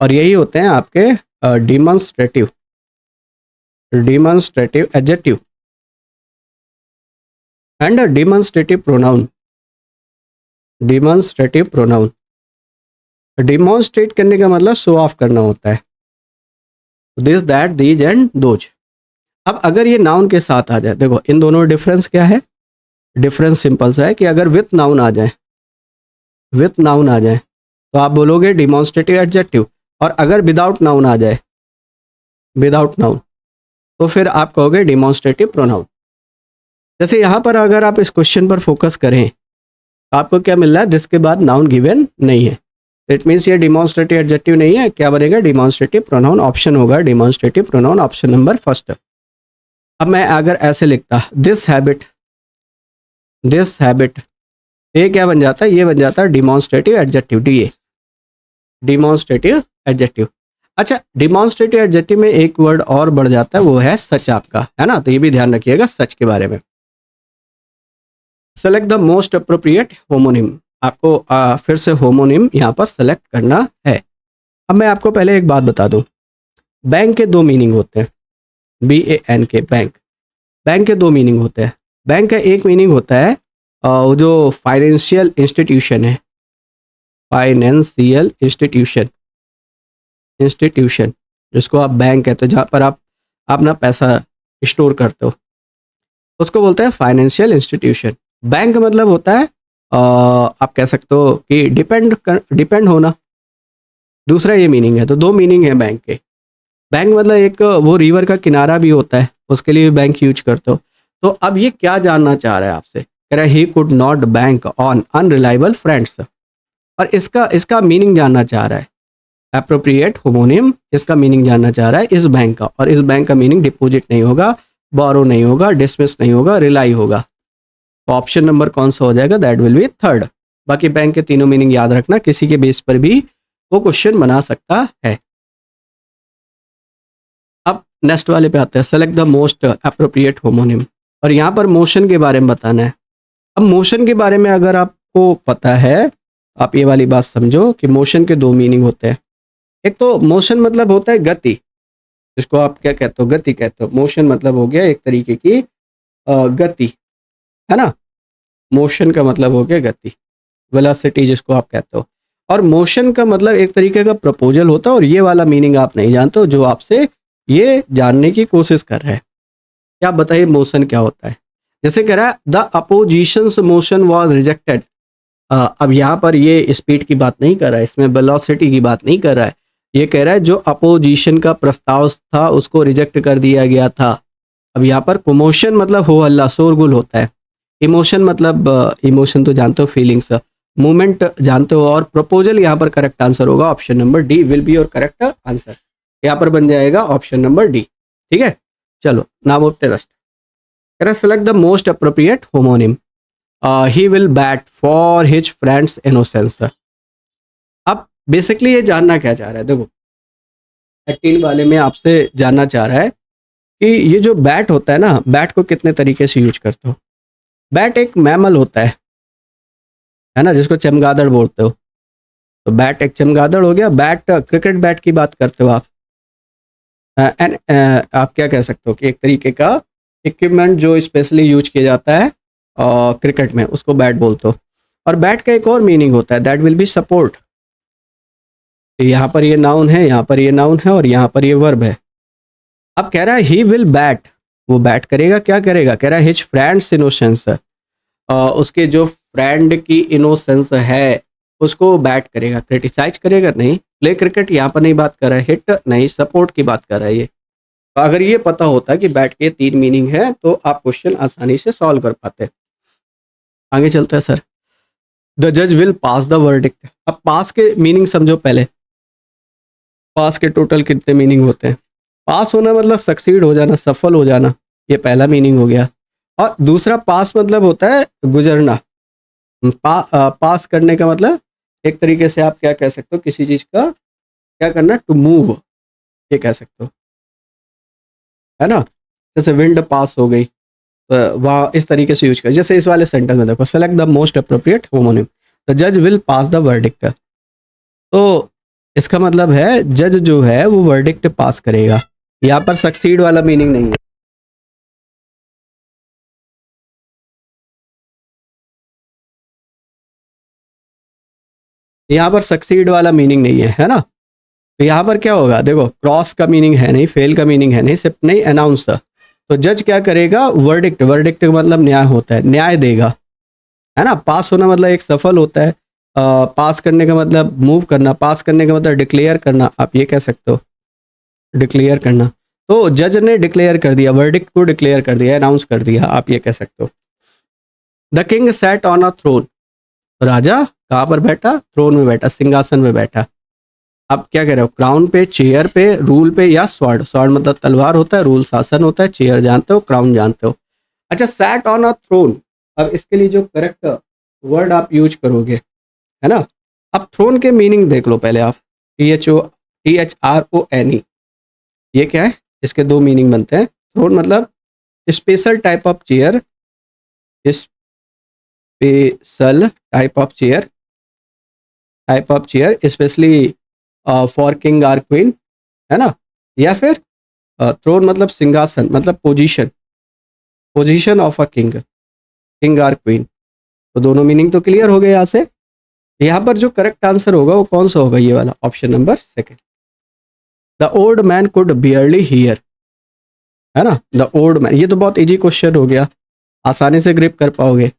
और यही होते हैं आपके demonstrative adjective and demonstrative pronoun. Demonstrative pronoun, demonstrate करने का मतलब शो ऑफ करना होता है, this that these and those. अब अगर ये नाउन के साथ आ जाए, देखो इन दोनों में डिफरेंस क्या है, डिफरेंस सिंपल सा है कि अगर विथ नाउन आ जाए, विथ नाउन आ जाए तो आप बोलोगे डिमॉन्स्ट्रेटिव एडजेक्टिव। और अगर विदाउट नाउन आ जाए, विदाउट नाउन, तो फिर आप कहोगे डिमॉन्स्ट्रेटिव प्रोनाउन। जैसे यहाँ पर अगर आप इस क्वेश्चन पर फोकस करें, आपको क्या मिल रहा है, दिस के बाद नाउन गिवन नहीं है, इट मीन्स ये डिमॉन्स्ट्रेटिव एडजेक्टिव नहीं है। क्या बनेगा, डिमॉन्स्ट्रेटिव प्रोनाउन ऑप्शन होगा, demonstrative pronoun option number first. अब मैं अगर ऐसे लिखता दिस हैबिट, दिस हैबिट, ये क्या बन जाता है, ये बन जाता है demonstrative adjective, D A, demonstrative adjective. अच्छा, डिमॉन्स्ट्रेटिव एडजेक्टिव में एक वर्ड और बढ़ जाता है, वो है सच आपका, है ना, तो ये भी ध्यान रखिएगा सच के बारे में। Select the most appropriate homonym, आपको फिर से होमोनिम यहाँ पर सेलेक्ट करना है। अब मैं आपको पहले एक बात बता दूं, बैंक के दो मीनिंग होते हैं, BAN के, बैंक, बैंक के दो मीनिंग होते हैं। बैंक का एक मीनिंग होता है वो जो फाइनेंशियल इंस्टीट्यूशन है, फाइनेंशियल इंस्टीट्यूशन, इंस्टीट्यूशन जिसको आप बैंक कहते हो, जहाँ पर आप अपना पैसा स्टोर करते हो, उसको बोलते हैं फाइनेंशियल इंस्टीट्यूशन। बैंक मतलब होता है आप कह सकते हो कि डिपेंड होना, दूसरा ये मीनिंग है। तो दो मीनिंग है बैंक के। बैंक मतलब एक वो रिवर का किनारा भी होता है, उसके लिए भी बैंक यूज करते हो। तो अब ये क्या जानना चाह रहा है आपसे, कह रहा है he could not bank on unreliable friends, और इसका मीनिंग जानना चाह रहा है, एप्रोप्रिएट होमोनिम, इसका मीनिंग जानना चाह रहा है इस बैंक का। और इस बैंक का मीनिंग डिपॉजिट नहीं होगा, बोरो नहीं होगा, डिसमिस नहीं होगा, रिलाई होगा। तो ऑप्शन नंबर कौन सा हो जाएगा, दैट विल बी थर्ड। बाकी बैंक के तीनों मीनिंग याद रखना, किसी के बेस पर भी वो क्वेश्चन बना सकता है। अब नेक्स्ट वाले पे आते हैं, select the most appropriate homonym, और यहाँ पर मोशन के बारे में बताना है। अब मोशन के बारे में अगर आपको पता है, आप ये वाली बात समझो कि मोशन के दो मीनिंग होते हैं। एक तो मोशन मतलब होता है गति, जिसको आप क्या कहते हो, गति कहते हो। मोशन मतलब हो गया एक तरीके की गति, है ना, मोशन का मतलब हो गया गति, वेलोसिटी जिसको आप कहते हो। और मोशन का मतलब एक तरीके का प्रपोजल होता है, और ये वाला मीनिंग आप नहीं जानते हो, जो आपसे ये जानने की कोशिश कर रहे हैं। क्या बताइए मोशन क्या होता है। जैसे कह रहा है the oppositions motion was rejected. अब यहाँ पर ये स्पीड की बात नहीं कर रहा है, इसमें वेलोसिटी की बात नहीं कर रहा है, ये कह रहा है जो अपोजिशन का प्रस्ताव था उसको रिजेक्ट कर दिया गया था। अब यहाँ पर कोमोशन मतलब हो हल्ला, शोरगुल होता है। इमोशन मतलब इमोशन तो जानते हो, फीलिंग्स, मूवमेंट जानते हो। और प्रपोजल यहाँ पर करेक्ट आंसर होगा, option number D will be your correct answer. यहाँ पर बन जाएगा ऑप्शन नंबर डी। ठीक है, चलो now test. Select the most appropriate homonym, he will bat for his friends innocence. अब बेसिकली ये जानना क्या चाह रहा है, देखो 18 वाले में आपसे जानना चाह रहा है कि ये जो बैट होता है ना, बैट को कितने तरीके से यूज करते हो। बैट एक मैमल होता है ना, जिसको चमगादड़ बोलते हो। तो बैट एक चमगादड़ हो गया। बैट, क्रिकेट बैट की बात करते हो आप, एंड आप क्या कह सकते हो कि एक तरीके का इक्विपमेंट जो स्पेशली यूज किया जाता है क्रिकेट में, उसको बैट बोलते हो। और बैट का एक और मीनिंग होता है, दैट विल बी सपोर्ट। यहाँ पर ये नाउन है, यहाँ पर ये नाउन है, और यहाँ पर ये वर्ब है। अब कह रहा है ही विल बैट, वो बैट करेगा, क्या करेगा, कह रहा है हिज फ्रेंड्स इनोसेंस, उसके जो फ्रेंड की इनोसेंस है उसको बैट करेगा, क्रिटिसाइज करेगा नहीं। प्ले क्रिकेट यहाँ पर नहीं बात कर रहा है, हिट नहीं, सपोर्ट की बात कर रहा है ये। तो अगर ये पता होता कि बैट के 3 मीनिंग है तो आप क्वेश्चन आसानी से सॉल्व कर पाते। आगे चलते हैं सर। द जज विल पास द वर्डिक्ट। अब पास के मीनिंग समझो पहले। पास के टोटल कितने मीनिंग होते हैं। पास होना मतलब सक्सीड हो जाना, सफल हो जाना, ये पहला मीनिंग हो गया। और दूसरा पास मतलब होता है गुजरना। पास करने का मतलब एक तरीके से आप क्या कह सकते हो, किसी चीज का क्या करना, टू मूव, ये कह सकते हो, है ना। जैसे विंड पास हो गई, वहाँ इस तरीके से यूज कर। जैसे इस वाले सेंटेंस में देखो, select the most appropriate homonym, the जज विल पास द वर्डिक्ट। तो इसका मतलब है जज जो है वो वर्डिक्ट पास करेगा। यहाँ पर सक्सीड वाला मीनिंग नहीं है। यहाँ पर सक्सीड वाला मीनिंग नहीं है ना। तो यहाँ पर क्या होगा, देखो क्रॉस का मीनिंग है नहीं, फेल का मीनिंग है नहीं, सिर्फ नहीं, अनाउंस। तो जज क्या करेगा, वर्डिक्ट, वर्डिक्ट का मतलब न्याय होता है, न्याय देगा, है ना। पास होना मतलब एक सफल होता है, पास करने का मतलब मूव करना, पास करने का मतलब डिक्लेयर करना, आप ये कह सकते हो, डिक्लेयर करना। तो जज ने डिक्लेयर कर दिया, वर्डिक्ट को डिक्लेयर कर दिया, अनाउंस कर दिया, आप ये कह सकते हो। The king sat on a throne, राजा कहाँ पर बैठा, थ्रोन में बैठा, सिंहासन में बैठा। आप क्या कह रहे हो, क्राउन पे, चेयर पे, रूल पे या स्वॉर्ड, स्वॉर्ड मतलब तलवार होता है, रूल शासन होता है, चेयर जानते हो, क्राउन जानते हो। अच्छा, सैट ऑन अ थ्रोन, अब इसके लिए जो करेक्ट वर्ड आप यूज करोगे, है ना। अब थ्रोन के मीनिंग देख लो पहले आप, THRONE, ये क्या है, इसके दो मीनिंग बनते हैं। थ्रोन मतलब special type of chair, special type of chair specially for king or queen, है ना। या फिर थ्रोन मतलब सिंहासन, मतलब position, position of a king, king or queen. तो दोनों मीनिंग तो क्लियर हो गए यहाँ से। यहाँ पर जो करेक्ट आंसर होगा वो कौन सा होगा, ये वाला, option number second. The old man could barely here, है ना। द ओल्ड मैन, ये तो बहुत इजी क्वेश्चन हो गया, आसानी से ग्रिप कर पाओगे।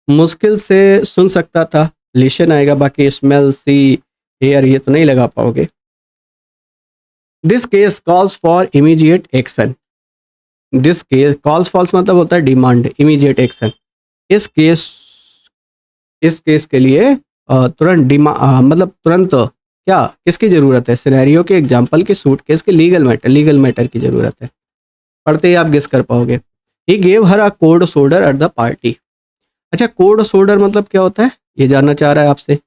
मुश्किल से सुन सकता था, लिशन आएगा, बाकी स्मेल, सी, हेयर ये तो नहीं लगा पाओगे। This case calls for immediate action, this case calls falls मतलब होता है डिमांड, इमीडिएट एक्शन। इस केस, इस केस के लिए तुरंत मतलब तुरंत क्या, किसकी ज़रूरत है, सिनेरियो के, एग्जाम्पल के, सूट केस के, लीगल मैटर की ज़रूरत है। पढ़ते ही आप गेस कर पाओगे। He gave her a cold shoulder at the party. अच्छा, कोल्ड सोल्डर मतलब क्या होता है, ये जानना चाह रहा है आपसे।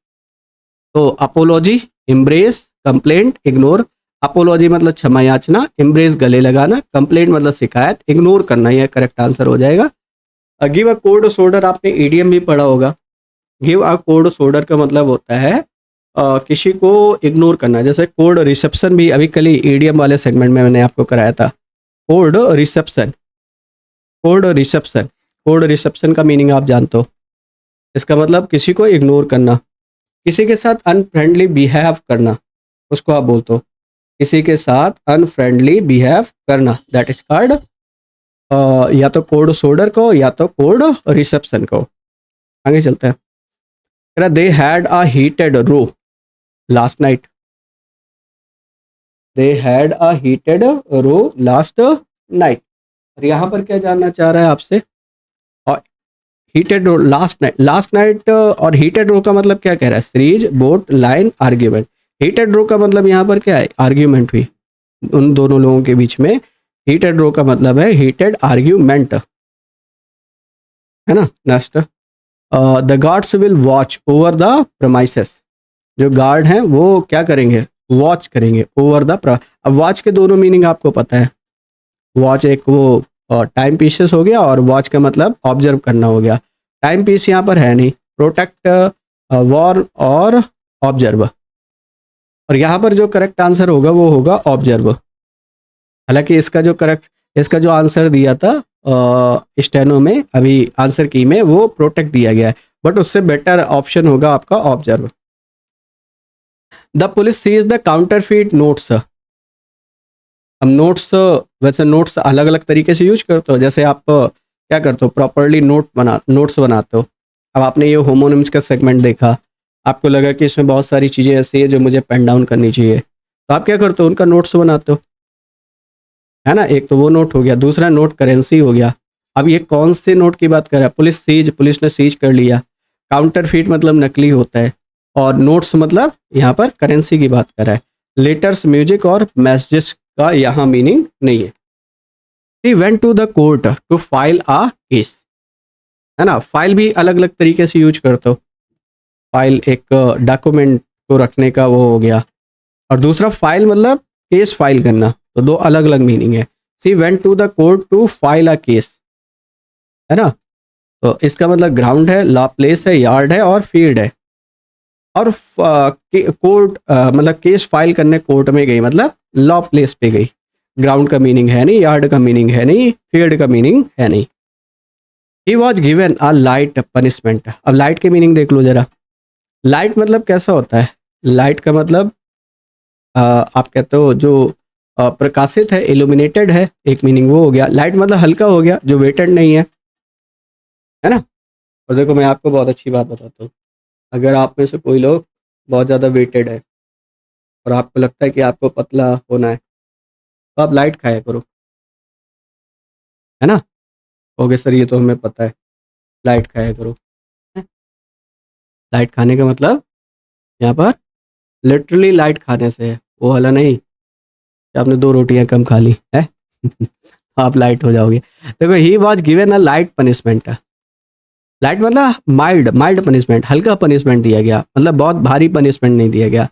तो apology, embrace, complaint, ignore. Apology मतलब क्षमा याचना, इम्ब्रेस गले लगाना, कंप्लेंट मतलब शिकायत, इग्नोर करना, यह करेक्ट आंसर हो जाएगा। गिव अ कोल्ड सोल्डर, आपने ईडीएम भी पढ़ा होगा। गिव अ कोल्ड सोल्डर का मतलब होता है किसी को इग्नोर करना। जैसे कोल्ड रिसेप्शन भी अभी कल ही ईडीएम वाले सेगमेंट में मैंने आपको कराया था। Cold reception, cold reception, cold reception का मीनिंग आप जानते हो, इसका मतलब किसी को इग्नोर करना, किसी के साथ अनफ्रेंडली बिहेव करना, उसको आप बोलते हो किसी के साथ अनफ्रेंडली बिहेव करना, दैट इज कॉल्ड या तो कोल्ड सोल्डर को या तो कोल्ड रिसेप्शन को। आगे चलते हैं। They had a heated row last night, they had a heated row last night. और यहाँ पर क्या जानना चाह रहा है आपसे, और heated row last night, last night और हीटेड रो का मतलब क्या कह रहा है, series, boat, line, argument. Heated row का मतलब यहाँ पर क्या है, आर्ग्यूमेंट हुई उन दोनों लोगों के बीच में। हीटेड रो का मतलब है हीटेड आर्ग्यूमेंट, है ना। Next, the guards will watch over the premises, जो गार्ड हैं वो क्या करेंगे, वॉच करेंगे ओवर द। अब वॉच के दोनों मीनिंग आपको पता है, वॉच एक वो टाइम पीसेस हो गया, और वॉच का मतलब ऑब्जर्व करना हो गया। टाइम पीस यहाँ पर है नहीं, प्रोटेक्ट, वॉर और ऑब्जर्व। और यहाँ पर जो करेक्ट आंसर होगा वो होगा ऑब्जर्व। हालांकि इसका जो आंसर दिया था स्टेनो में, अभी आंसर की में, वो प्रोटेक्ट दिया गया है, बट उससे बेटर ऑप्शन होगा आपका observe. The police seize the counterfeit notes. हम नोट्स, वैसे नोट्स अलग अलग तरीके से यूज करते हो, जैसे आप क्या करते हो, प्रॉपरली नोट्स बनाते हो। अब आपने ये होमोनिम्स का सेगमेंट देखा, आपको लगा कि इसमें बहुत सारी चीज़ें ऐसी है जो मुझे पेन डाउन करनी चाहिए, तो आप क्या करते हो, उनका नोट्स बनाते हो, है ना। एक तो वो नोट हो गया, दूसरा नोट करेंसी हो गया। अब ये कौन से नोट की बात कर रहा है, पुलिस ने सीज कर लिया, काउंटरफीट मतलब नकली होता है, और नोट्स मतलब यहाँ पर करेंसी की बात कर रहा है। लेटर्स, म्यूजिक और मैसेजेस का यहाँ मीनिंग नहीं है। He went to the court to file a case, है ना। फाइल भी अलग अलग तरीके से यूज करते हो, फाइल एक डॉक्यूमेंट को रखने का वो हो गया, और दूसरा फाइल मतलब केस फाइल करना, तो दो अलग अलग मीनिंग है। She went to the court to file a case, है ना। तो इसका मतलब ग्राउंड है, लॉ प्लेस है, यार्ड है और फील्ड है। और कोर्ट मतलब केस फाइल करने कोर्ट में गई, मतलब लॉ प्लेस पे गई। ग्राउंड का मीनिंग है नहीं, यार्ड का मीनिंग है नहीं, फील्ड का मीनिंग है नहीं। He was given a light punishment. अब लाइट के मीनिंग देख लो जरा। लाइट मतलब कैसा होता है, लाइट का मतलब आप कहते हो जो प्रकाशित है, इल्यूमिनेटेड है, एक मीनिंग वो हो गया। लाइट मतलब हल्का हो गया, जो वेटेड नहीं है, है ना। और देखो मैं आपको बहुत अच्छी बात बताता हूँ, अगर आप में से कोई लोग बहुत ज़्यादा वेटेड है और आपको लगता है कि आपको पतला होना है, तो आप लाइट खाया करो, है ना? ओके सर, ये तो हमें पता है, लाइट खाया करो। हैं? लाइट खाने का मतलब यहाँ पर लिटरली लाइट खाने से है, वो वाला नहीं कि आपने 2 रोटियाँ कम खा ली, हैं? आप लाइट हो जाओगे। देखो, he was given a light punishment. Light मतलब माइल्ड, माइल्ड पनिशमेंट, हल्का पनिशमेंट दिया गया, मतलब बहुत भारी पनिशमेंट नहीं दिया गया,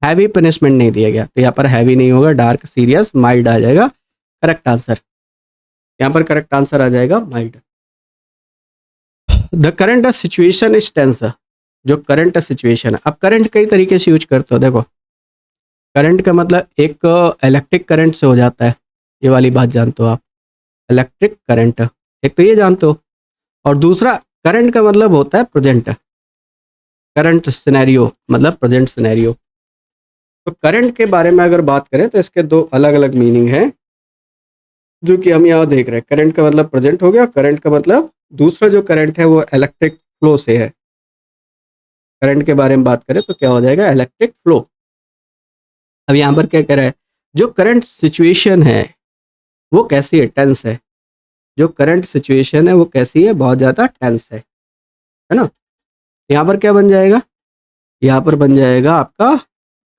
हैवी पनिशमेंट नहीं दिया गया। तो यहाँ पर हैवी नहीं होगा, डार्क, सीरियस, माइल्ड आ जाएगा करेक्ट आंसर। यहाँ पर करेक्ट आंसर आ जाएगा mild. The current situation is tense. जो करंट सिचुएशन है, अब करंट कई तरीके से यूज करते हो। देखो, करंट का मतलब एक इलेक्ट्रिक करंट से हो जाता है, ये वाली बात जानते हो आप, इलेक्ट्रिक करंट, एक तो ये जानते हो। और दूसरा, करंट का मतलब होता है प्रेजेंट, करंट सिनेरियो मतलब प्रेजेंट सिनेरियो। तो करंट के बारे में अगर बात करें तो इसके 2 अलग-अलग मीनिंग हैं, जो कि हम यहाँ देख रहे हैं। करंट का मतलब प्रेजेंट हो गया, करंट का मतलब दूसरा जो करंट है वो इलेक्ट्रिक फ्लो से है। करंट के बारे में बात करें तो क्या हो जाएगा, इलेक्ट्रिक फ्लो। अब यहाँ पर क्या कह रहा है, जो करंट सिचुएशन है वो कैसी है, टेंस है। जो करंट सिचुएशन है वो कैसी है, बहुत ज़्यादा टेंस है ना? यहाँ पर क्या बन जाएगा, यहाँ पर बन जाएगा आपका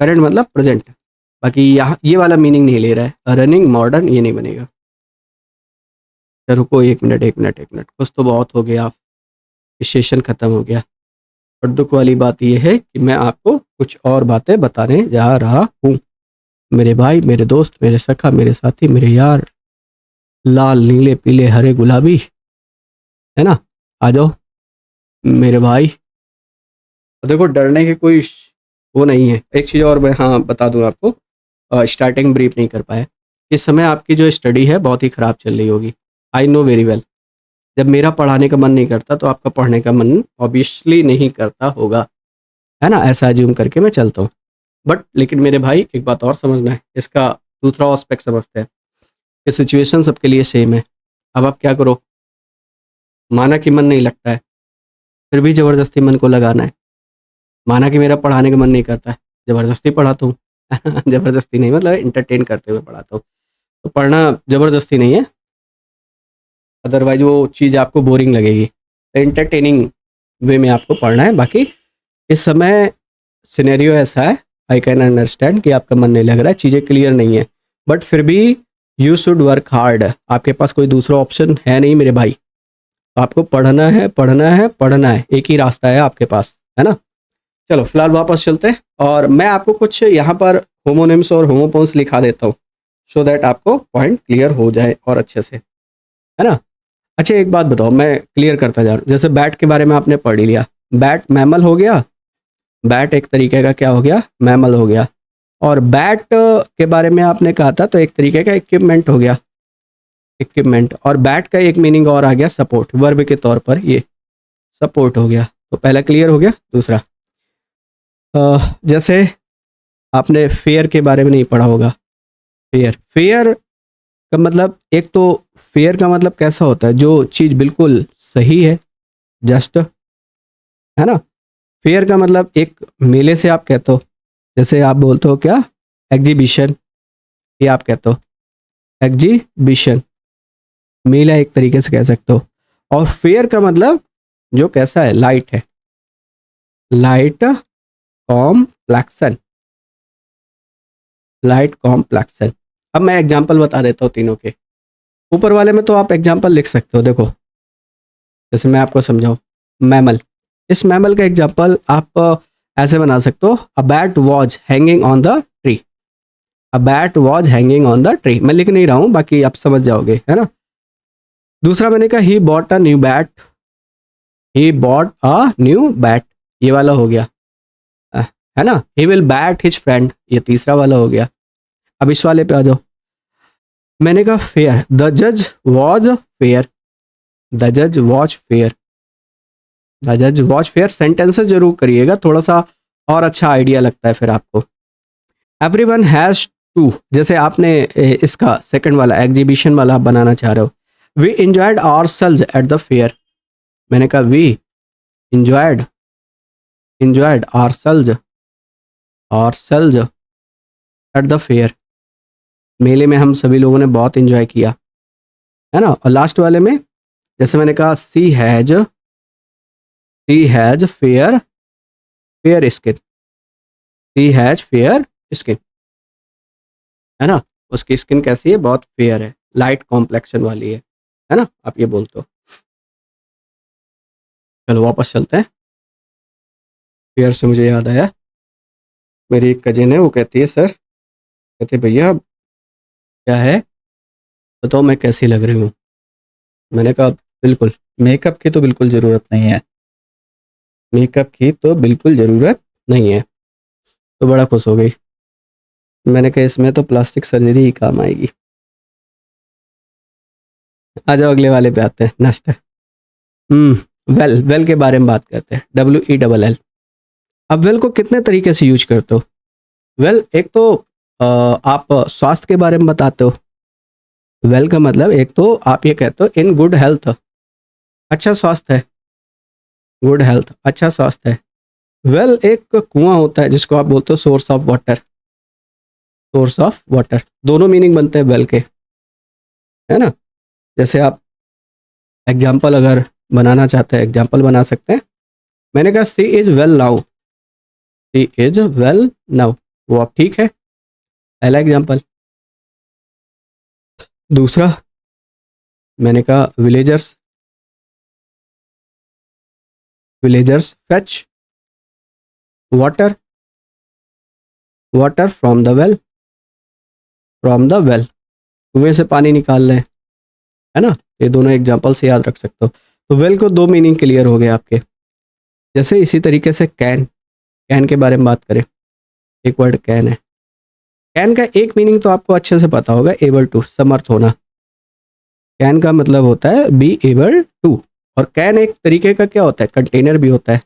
करंट मतलब प्रेजेंट। बाकी यहाँ ये वाला मीनिंग नहीं ले रहा है, रनिंग, मॉडर्न, ये नहीं बनेगा। तो रुको, एक मिनट एक मिनट एक मिनट, कुछ तो बहुत हो गया, आप सेशन ख़त्म हो गया। और दुख वाली बात यह है कि मैं आपको कुछ और बातें बताने जा रहा हूँ। मेरे भाई, मेरे दोस्त, मेरे सखा, मेरे साथी, मेरे यार, लाल, नीले, पीले, हरे, गुलाबी, है ना? आ जाओ मेरे भाई। देखो, डरने की कोई वो नहीं है। एक चीज़ और मैं हाँ बता दूँ आपको, स्टार्टिंग ब्रीफ नहीं कर पाया। इस समय आपकी जो स्टडी है बहुत ही ख़राब चल रही होगी, आई नो वेरी वेल। जब मेरा पढ़ाने का मन नहीं करता तो आपका पढ़ने का मन ऑब्वियसली नहीं करता होगा, है ना? ऐसा अज्यूम करके मैं चलता हूँ। बट लेकिन मेरे भाई, एक बात और समझना है, इसका दूसरा एस्पेक्ट समझते हैं कि सिचुएशन सबके लिए सेम है। अब आप क्या करो, माना कि मन नहीं लगता है, फिर भी ज़बरदस्ती मन को लगाना है। माना कि मेरा पढ़ाने का मन नहीं करता है, ज़बरदस्ती पढ़ाता हूँ। ज़बरदस्ती नहीं, मतलब एंटरटेन करते हुए पढ़ाता हूँ। तो पढ़ना ज़बरदस्ती नहीं है, अदरवाइज़ वो चीज़ आपको बोरिंग लगेगी। एंटरटेनिंग वे में आपको पढ़ना है। बाकी इस समय सिनेरियो ऐसा है, आई कैन अंडरस्टैंड कि आपका मन नहीं लग रहा है, चीज़ें क्लियर नहीं है, बट फिर भी यू शुड वर्क हार्ड। आपके पास कोई दूसरा ऑप्शन है नहीं मेरे भाई, आपको पढ़ना है पढ़ना है पढ़ना है, एक ही रास्ता है आपके पास, है ना? चलो फिलहाल वापस चलते हैं और मैं आपको कुछ यहाँ पर होमोनिम्स और होमोपोन्स लिखा देता हूँ, सो दैट आपको पॉइंट क्लियर हो जाए और अच्छे से, है ना? अच्छा, एक बात बताओ, मैं क्लियर करता जा रहा हूँ। जैसे बैट के बारे में आपने पढ़ ही लिया, बैट मैमल हो गया, बैट एक तरीके का क्या हो गया, मैमल हो गया। और बैट के बारे में आपने कहा था तो एक तरीके का इक्विपमेंट हो गया, इक्विपमेंट। और बैट का एक मीनिंग और आ गया, सपोर्ट, वर्ब के तौर पर ये सपोर्ट हो गया। तो पहला क्लियर हो गया। दूसरा, जैसे आपने फेयर के बारे में नहीं पढ़ा होगा, फेयर, फेयर का मतलब, एक तो फेयर का मतलब कैसा होता है, जो चीज़ बिल्कुल सही है, जस्ट, है ना? फेयर का मतलब एक मेले से आप कहते हो, जैसे आप बोलते हो क्या, एग्जीबिशन, ये आप कहते हो एग्जीबिशन, मेला एक तरीके से कह सकते हो। और फेयर का मतलब जो कैसा है, लाइट है, लाइट कॉम्प्लेक्सन, लाइट कॉम्प्लेक्सन। अब मैं एग्जांपल बता देता हूँ तीनों के। ऊपर वाले में तो आप एग्जांपल लिख सकते हो, देखो जैसे मैं आपको समझाऊँ, मैमल, इस मैमल का एग्जांपल आप ऐसे बना सकते हो, a bat was hanging on the tree, a bat was hanging on the tree. मैं लिख नहीं रहा हूँ, बाकी आप समझ जाओगे, है ना? दूसरा मैंने कहा, he bought a new bat, he bought a new bat, ये वाला हो गया, अ, है ना? ही विल बैट हिज फ्रेंड, ये तीसरा वाला हो गया। अब इस वाले पे आ जाओ, मैंने कहा फेयर, द जज वॉज फेयर, द जज वॉज फेयर, द जज वॉज फेयर। सेंटेंसेस जरूर करिएगा, थोड़ा सा और अच्छा आइडिया लगता है फिर आपको। एवरीवन हैज़ टू, जैसे आपने इसका सेकंड वाला एग्जीबिशन वाला आप बनाना चाह रहे हो, we enjoyed ourselves at the fair, मैंने कहा we enjoyed enjoyed ourselves at the fair, मेले में हम सभी लोगों ने बहुत एंजॉय किया, है ना। और लास्ट वाले में जैसे मैंने कहा she has fair skin, she has fair skin, है ना। उसकी स्किन कैसी है, बहुत फेयर है, लाइट कॉम्प्लेक्शन वाली है ना, आप ये बोलते हो। चलो वापस चलते हैं। फेयर से मुझे याद आया, मेरी एक कजिन है, वो कहती है सर, कहते भैया क्या है, बताओ मैं कैसी लग रही हूँ। मैंने कहा बिल्कुल, मेकअप की तो बिल्कुल ज़रूरत नहीं है, मेकअप की तो बिल्कुल ज़रूरत नहीं है। तो बड़ा खुश हो गई। मैंने कहा इसमें तो प्लास्टिक सर्जरी ही काम आएगी। आ जाओ अगले वाले पे आते हैं, नेक्स्ट। वेल के बारे में बात करते हैं, WELL। अब वेल को कितने तरीके से यूज करते हो। वेल एक तो आप स्वास्थ्य के बारे में बताते हो। वेल का मतलब एक तो आप ये कहते हो इन गुड हेल्थ, अच्छा स्वास्थ्य है, गुड हेल्थ अच्छा स्वास्थ्य है। वेल एक कुआं होता है जिसको आप बोलते हो source of water, source of water, दोनों मीनिंग बनते हैं वेल के, है ना। जैसे आप एग्जाम्पल अगर बनाना चाहते हैं, एग्जाम्पल बना सकते हैं। मैंने कहा she is well now, she is well now, वो अब ठीक है, पहला एग्जाम्पल। दूसरा मैंने कहा villagers fetch water, water from the well, from the well, कुएं से पानी निकाल रहे हैं, है ना। ये दोनों एग्जाम्पल से याद रख सकते हो। तो वेल को दो मीनिंग क्लियर हो गए आपके। जैसे इसी तरीके से कैन, कैन के बारे में बात करें, एक वर्ड कैन है। कैन का एक मीनिंग तो आपको अच्छे से पता होगा, एबल टू, समर्थ होना। कैन का मतलब होता है बी एबल टू, और कैन एक तरीके का क्या होता है, कंटेनर भी होता है,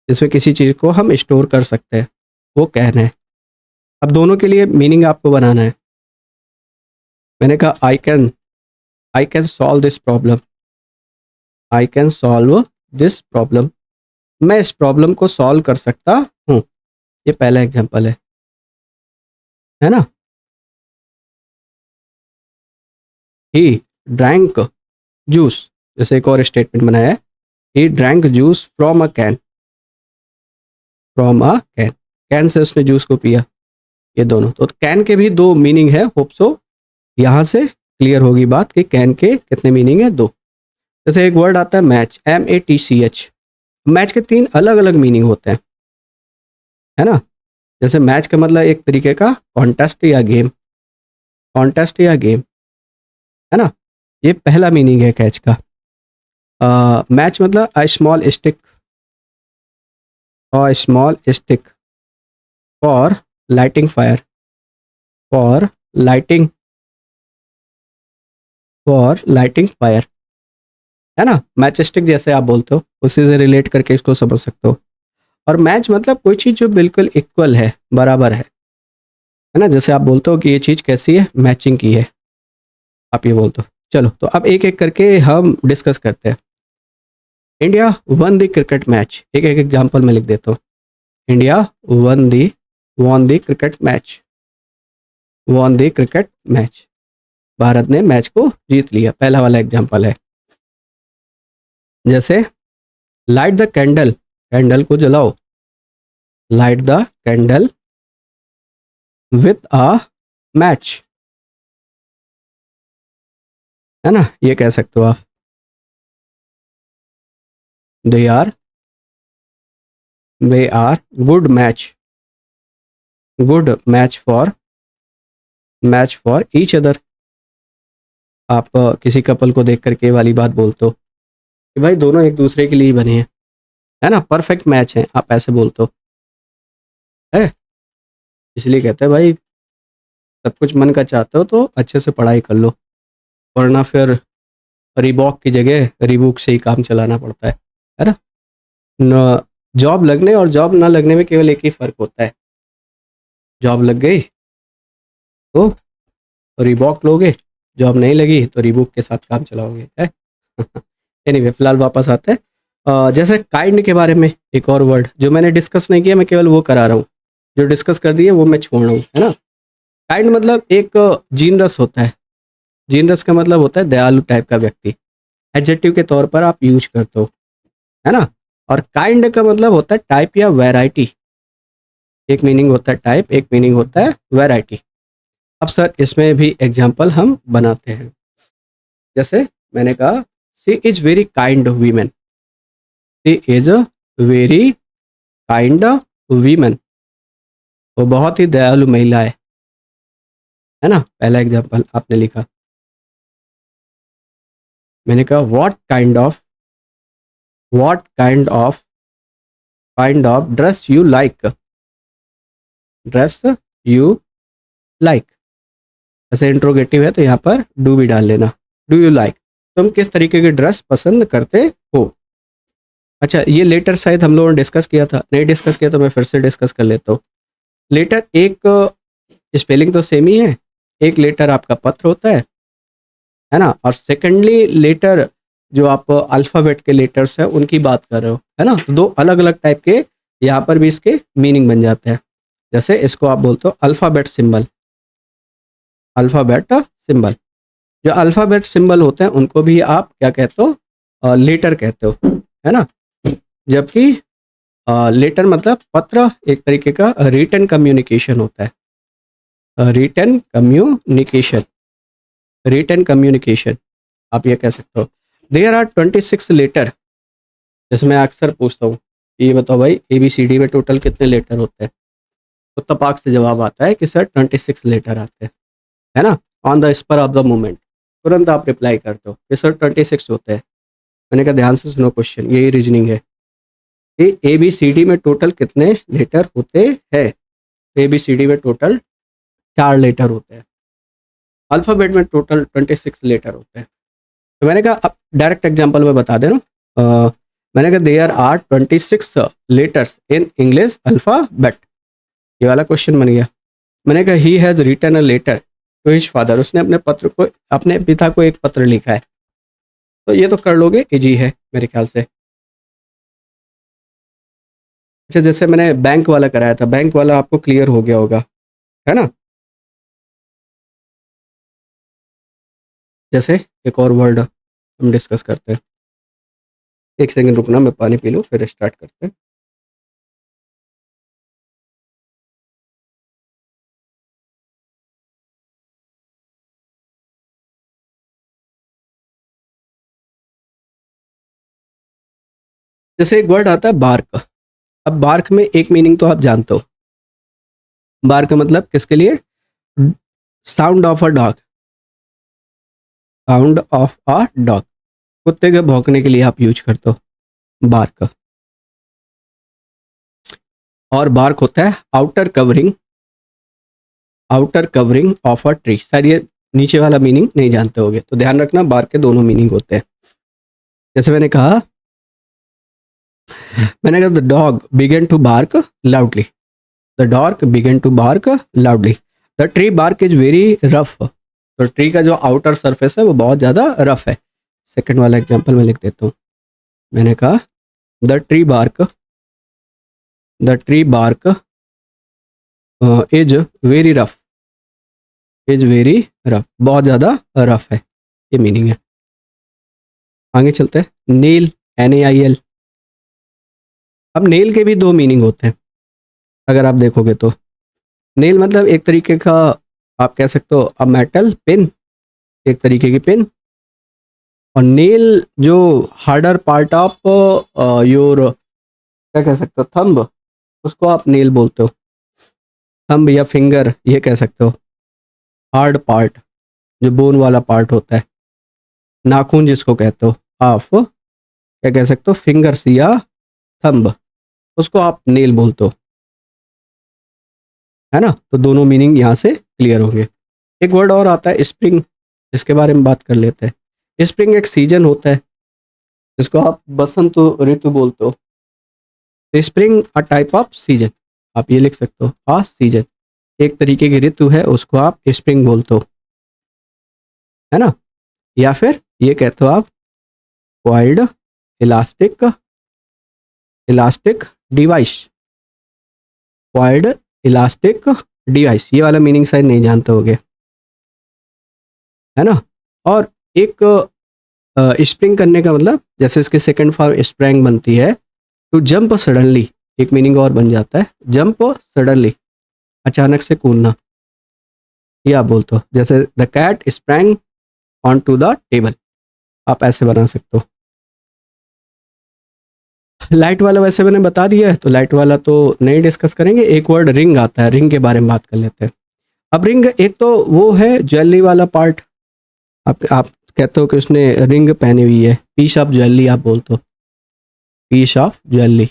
जिसमें किसी चीज़ को हम स्टोर कर सकते हैं, वो कैन है। अब दोनों के लिए मीनिंग आपको बनाना है। मैंने कहा I can solve this problem, I can solve this problem, मैं इस प्रॉब्लम को सॉल्व कर सकता हूँ। ये पहला एग्जांपल है ना। ही ड्रैंक जूस, जैसे एक और स्टेटमेंट बनाया है, he drank juice from a can, from a can, can say उसने जूस को पिया। ये दोनों तो कैन के भी दो मीनिंग है, होप सो यहाँ से क्लियर होगी बात कि कैन के कितने मीनिंग है, दो। जैसे एक वर्ड आता है मैच, MATCH, मैच के तीन अलग अलग मीनिंग होते हैं, है ना। जैसे मैच का मतलब एक तरीके का कॉन्टेस्ट या गेम, कॉन्टेस्ट या गेम, है ना। ये पहला मीनिंग है कैच का। मैच मतलब a small stick, a small stick for lighting fire, for lighting, for lighting fire, है ना। मैच स्टिक जैसे आप बोलते हो, उसी से रिलेट करके इसको समझ सकते हो। और मैच मतलब कोई चीज़ जो बिल्कुल इक्वल है, बराबर है ना। जैसे आप बोलते हो कि ये चीज़ कैसी है, मैचिंग की है, आप ये बोलते हो। चलो तो अब एक एक करके हम डिस्कस करते हैं। India one the cricket match, एक एक एग्जांपल में लिख देता हूँ। India one the won the cricket match, won the cricket match, Bharat ने मैच को जीत लिया, पहला वाला एग्जांपल है। जैसे लाइट द कैंडल, कैंडल को जलाओ, light the candle with a match, है ना, ये कह सकते हो आप। They are they are good match, good match for each other. आप किसी कपल को देख करके ये वाली बात बोलते हो कि भाई दोनों एक दूसरे के लिए बने हैं, है ना, परफेक्ट मैच है, आप ऐसे बोलते हो, है। इसलिए कहते हैं भाई सब कुछ मन का चाहते हो तो अच्छे से पढ़ाई कर लो, वरना फिर रिबॉक की जगह रिबूक से ही काम चलाना पड़ता है ना। न, जॉब लगने और जॉब ना लगने में केवल एक ही फ़र्क होता है, जॉब लग गई तो रिबॉक लोगे, जॉब नहीं लगी तो रिबूक के साथ काम चलाओगे, है। एनीवे फिलहाल वापस आते हैं। जैसे काइंड के बारे में एक और वर्ड जो मैंने डिस्कस नहीं किया, मैं केवल वो करा रहा हूँ, जो डिस्कस कर दिए वो मैं छोड़ रहा हूँ, है ना। काइंड मतलब एक जीनरस होता है। जीनरस का मतलब होता है दयालु टाइप का व्यक्ति, एडजेक्टिव के तौर पर आप यूज करते हो, है ना। और काइंड का मतलब होता है टाइप या वैरायटी। एक मीनिंग होता है टाइप, एक मीनिंग होता है वैरायटी। अब सर इसमें भी एग्जाम्पल हम बनाते हैं। जैसे मैंने कहा she is very kind women, she is a very kind women, वो बहुत ही दयालु महिला है ना। पहला एग्जाम्पल आपने लिखा। मैंने कहा what kind of dress you like, dress you like. ऐसे इंट्रोगेटिव है तो यहाँ पर डू भी डाल लेना, डू यू लाइक, तुम किस तरीके की ड्रेस पसंद करते हो। अच्छा, ये लेटर शायद हम लोगों ने डिस्कस किया था, नहीं डिस्कस किया तो मैं फिर से डिस्कस कर लेता हूँ। लेटर एक स्पेलिंग तो सेम ही है, एक लेटर आपका पत्र होता है ना। और सेकेंडली लेटर जो आप अल्फ़ाबेट के लेटर्स हैं उनकी बात कर रहे हो, है ना। तो दो अलग अलग टाइप के यहाँ पर भी इसके मीनिंग बन जाते हैं। जैसे इसको आप बोलते हो अल्फ़ाबेट सिंबल, अल्फ़ाबेट सिंबल। जो अल्फ़ाबेट सिंबल होते हैं उनको भी आप क्या कहते हो, लेटर कहते हो, है ना। जबकि लेटर मतलब पत्र एक तरीके का रिटन कम्युनिकेशन होता है, रिटन कम्युनिकेशन, रिटन कम्युनिकेशन आप ये कह सकते हो। There are 26 letter. जैसे मैं अक्सर पूछता हूँ, ये बताओ भाई ABCD में टोटल कितने लेटर होते हैं, तो तपाक से जवाब आता है कि सर 26 लेटर आते हैं, है ना। On the spur of the moment तुरंत आप रिप्लाई करते हो कि सर 26 होते हैं। मैंने कहा ध्यान से सुनो क्वेश्चन, यही रीजनिंग है कि ABCD में टोटल कितने लेटर होते हैं। ABCD में टोटल 4 लेटर होते हैं, अल्फ़ाबेट में टोटल 26 लेटर होते हैं। तो मैंने कहा अब डायरेक्ट एग्जांपल में बता दे रहा हूँ। मैंने कहा there are 26 letters in English alphabet, ये वाला क्वेश्चन बन गया। मैंने कहा he has written a letter to his father, उसने अपने पिता को एक पत्र लिखा है। तो ये तो कर लोगे, इजी है मेरे ख्याल से। अच्छा, जैसे मैंने बैंक वाला कराया था, बैंक वाला आपको क्लियर हो गया होगा, है ना। जैसे एक और वर्ड हम डिस्कस करते हैं। एक सेकंड रुकना, मैं पानी पी लूँ फिर स्टार्ट करते हैं। जैसे एक वर्ड आता है बार्क। अब बार्क में एक मीनिंग तो आप जानते हो, बार्क मतलब किसके लिए, sound of a dog, sound of a dog, कुत्ते के भौंकने के लिए आप यूज करते हो बार्क। और बार्क होता है outer covering of a tree. शायद ये नीचे वाला मीनिंग नहीं जानते होगे, तो ध्यान रखना बार्क के दोनों मीनिंग होते हैं। जैसे मैंने कहा the dog began to bark loudly, the dog began to bark loudly, the tree bark is very rough. तो ट्री का जो आउटर सरफेस है वो बहुत ज़्यादा रफ है। सेकंड वाला एग्जांपल मैं लिख देता हूँ। मैंने कहा the tree bark is very rough, is very rough, बहुत ज़्यादा रफ है, ये मीनिंग है। आगे चलते हैं। नील, NAIL। अब नेल के भी दो मीनिंग होते हैं अगर आप देखोगे तो। नेल मतलब एक तरीके का आप कह सकते हो अ मेटल पिन, एक तरीके की पिन। और नेल जो हार्डर पार्ट ऑफ योर क्या कह सकते हो, थंब, उसको आप नेल बोलते हो। थंब या फिंगर ये कह सकते हो। हार्ड पार्ट जो बोन वाला पार्ट होता है, नाखून जिसको कहते हो, आप क्या कह सकते हो, फिंगर्स या थंब, उसको आप नेल बोलते हो, है ना। तो दोनों मीनिंग यहाँ से क्लियर होंगे। एक वर्ड और आता है स्प्रिंग, इसके बारे में बात कर लेते हैं। स्प्रिंग एक सीजन होता है जिसको आप बसंत ऋतु बोलते हो। Spring a type off season, आप ये लिख सकते हो आ सीजन, एक तरीके की ऋतु है उसको आप स्प्रिंग बोलते हो, है ना। या फिर ये कहते हो आप wild elastic elastic device, coiled elastic device, ये वाला मीनिंग शायद नहीं जानते होगे, है ना। और एक स्प्रिंग करने का मतलब, जैसे इसके सेकंड फॉर्म स्प्रैंग बनती है, टू जंप सडनली, एक मीनिंग और बन जाता है, जंप सडनली, अचानक से कूदना, ये आप बोलते हो। जैसे the cat sprang on to the table, आप ऐसे बना सकते हो। लाइट वाला वैसे मैंने बता दिया है, तो लाइट वाला तो नहीं डिस्कस करेंगे। एक वर्ड रिंग आता है, रिंग के बारे में बात कर लेते हैं। अब रिंग एक तो वो है ज्वेलरी वाला पार्ट, आप कहते हो कि उसने रिंग पहनी हुई है, पीस ऑफ ज्वेलरी आप बोलते हो, पीस ऑफ ज्वेलरी,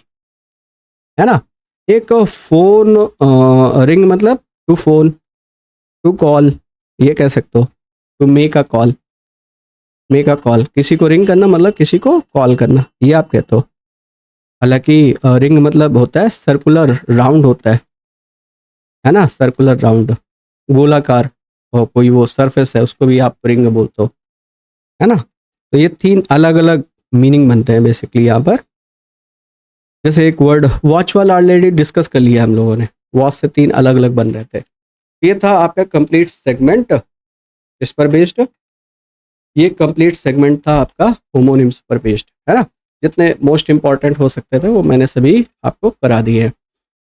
है ना। एक फोन रिंग मतलब टू फोन, टू कॉल, ये कह सकते हो, to make a call, make a call, किसी को रिंग करना मतलब किसी को कॉल करना, ये आप कहते हो। हालांकि रिंग मतलब होता है सर्कुलर राउंड होता है ना, सर्कुलर राउंड, गोलाकार, और कोई वो सरफेस है उसको भी आप रिंग बोलते हो, है ना। तो ये 3 अलग अलग मीनिंग बनते हैं बेसिकली यहाँ पर। जैसे एक वर्ड वॉच वाला ऑलरेडी डिस्कस कर लिया हम लोगों ने, वॉच से 3 अलग अलग बन रहे थे। ये था आपका कंप्लीट सेगमेंट इस पर बेस्ड, ये कंप्लीट सेगमेंट था आपका होमोनिम्स पर बेस्ड, है ना। जितने मोस्ट इंपॉर्टेंट हो सकते थे वो मैंने सभी आपको करा दिए हैं।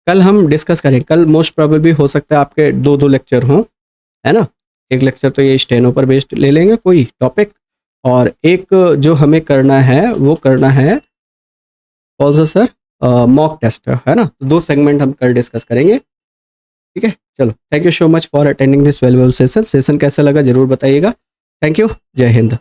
कल हम डिस्कस करें, कल मोस्ट प्रोबेबली हो सकता है आपके 2-2 लेक्चर हों, है ना। एक लेक्चर तो ये स्टेनो पर बेस्ड ले लेंगे कोई टॉपिक, और एक जो हमें करना है वो करना है कौन सा सर, मॉक टेस्ट, है ना। तो 2 सेगमेंट हम कल डिस्कस करेंगे, ठीक है। चलो, thank you so much for attending this valuable session. Session कैसा लगा जरूर बताइएगा। थैंक यू, जय हिंद।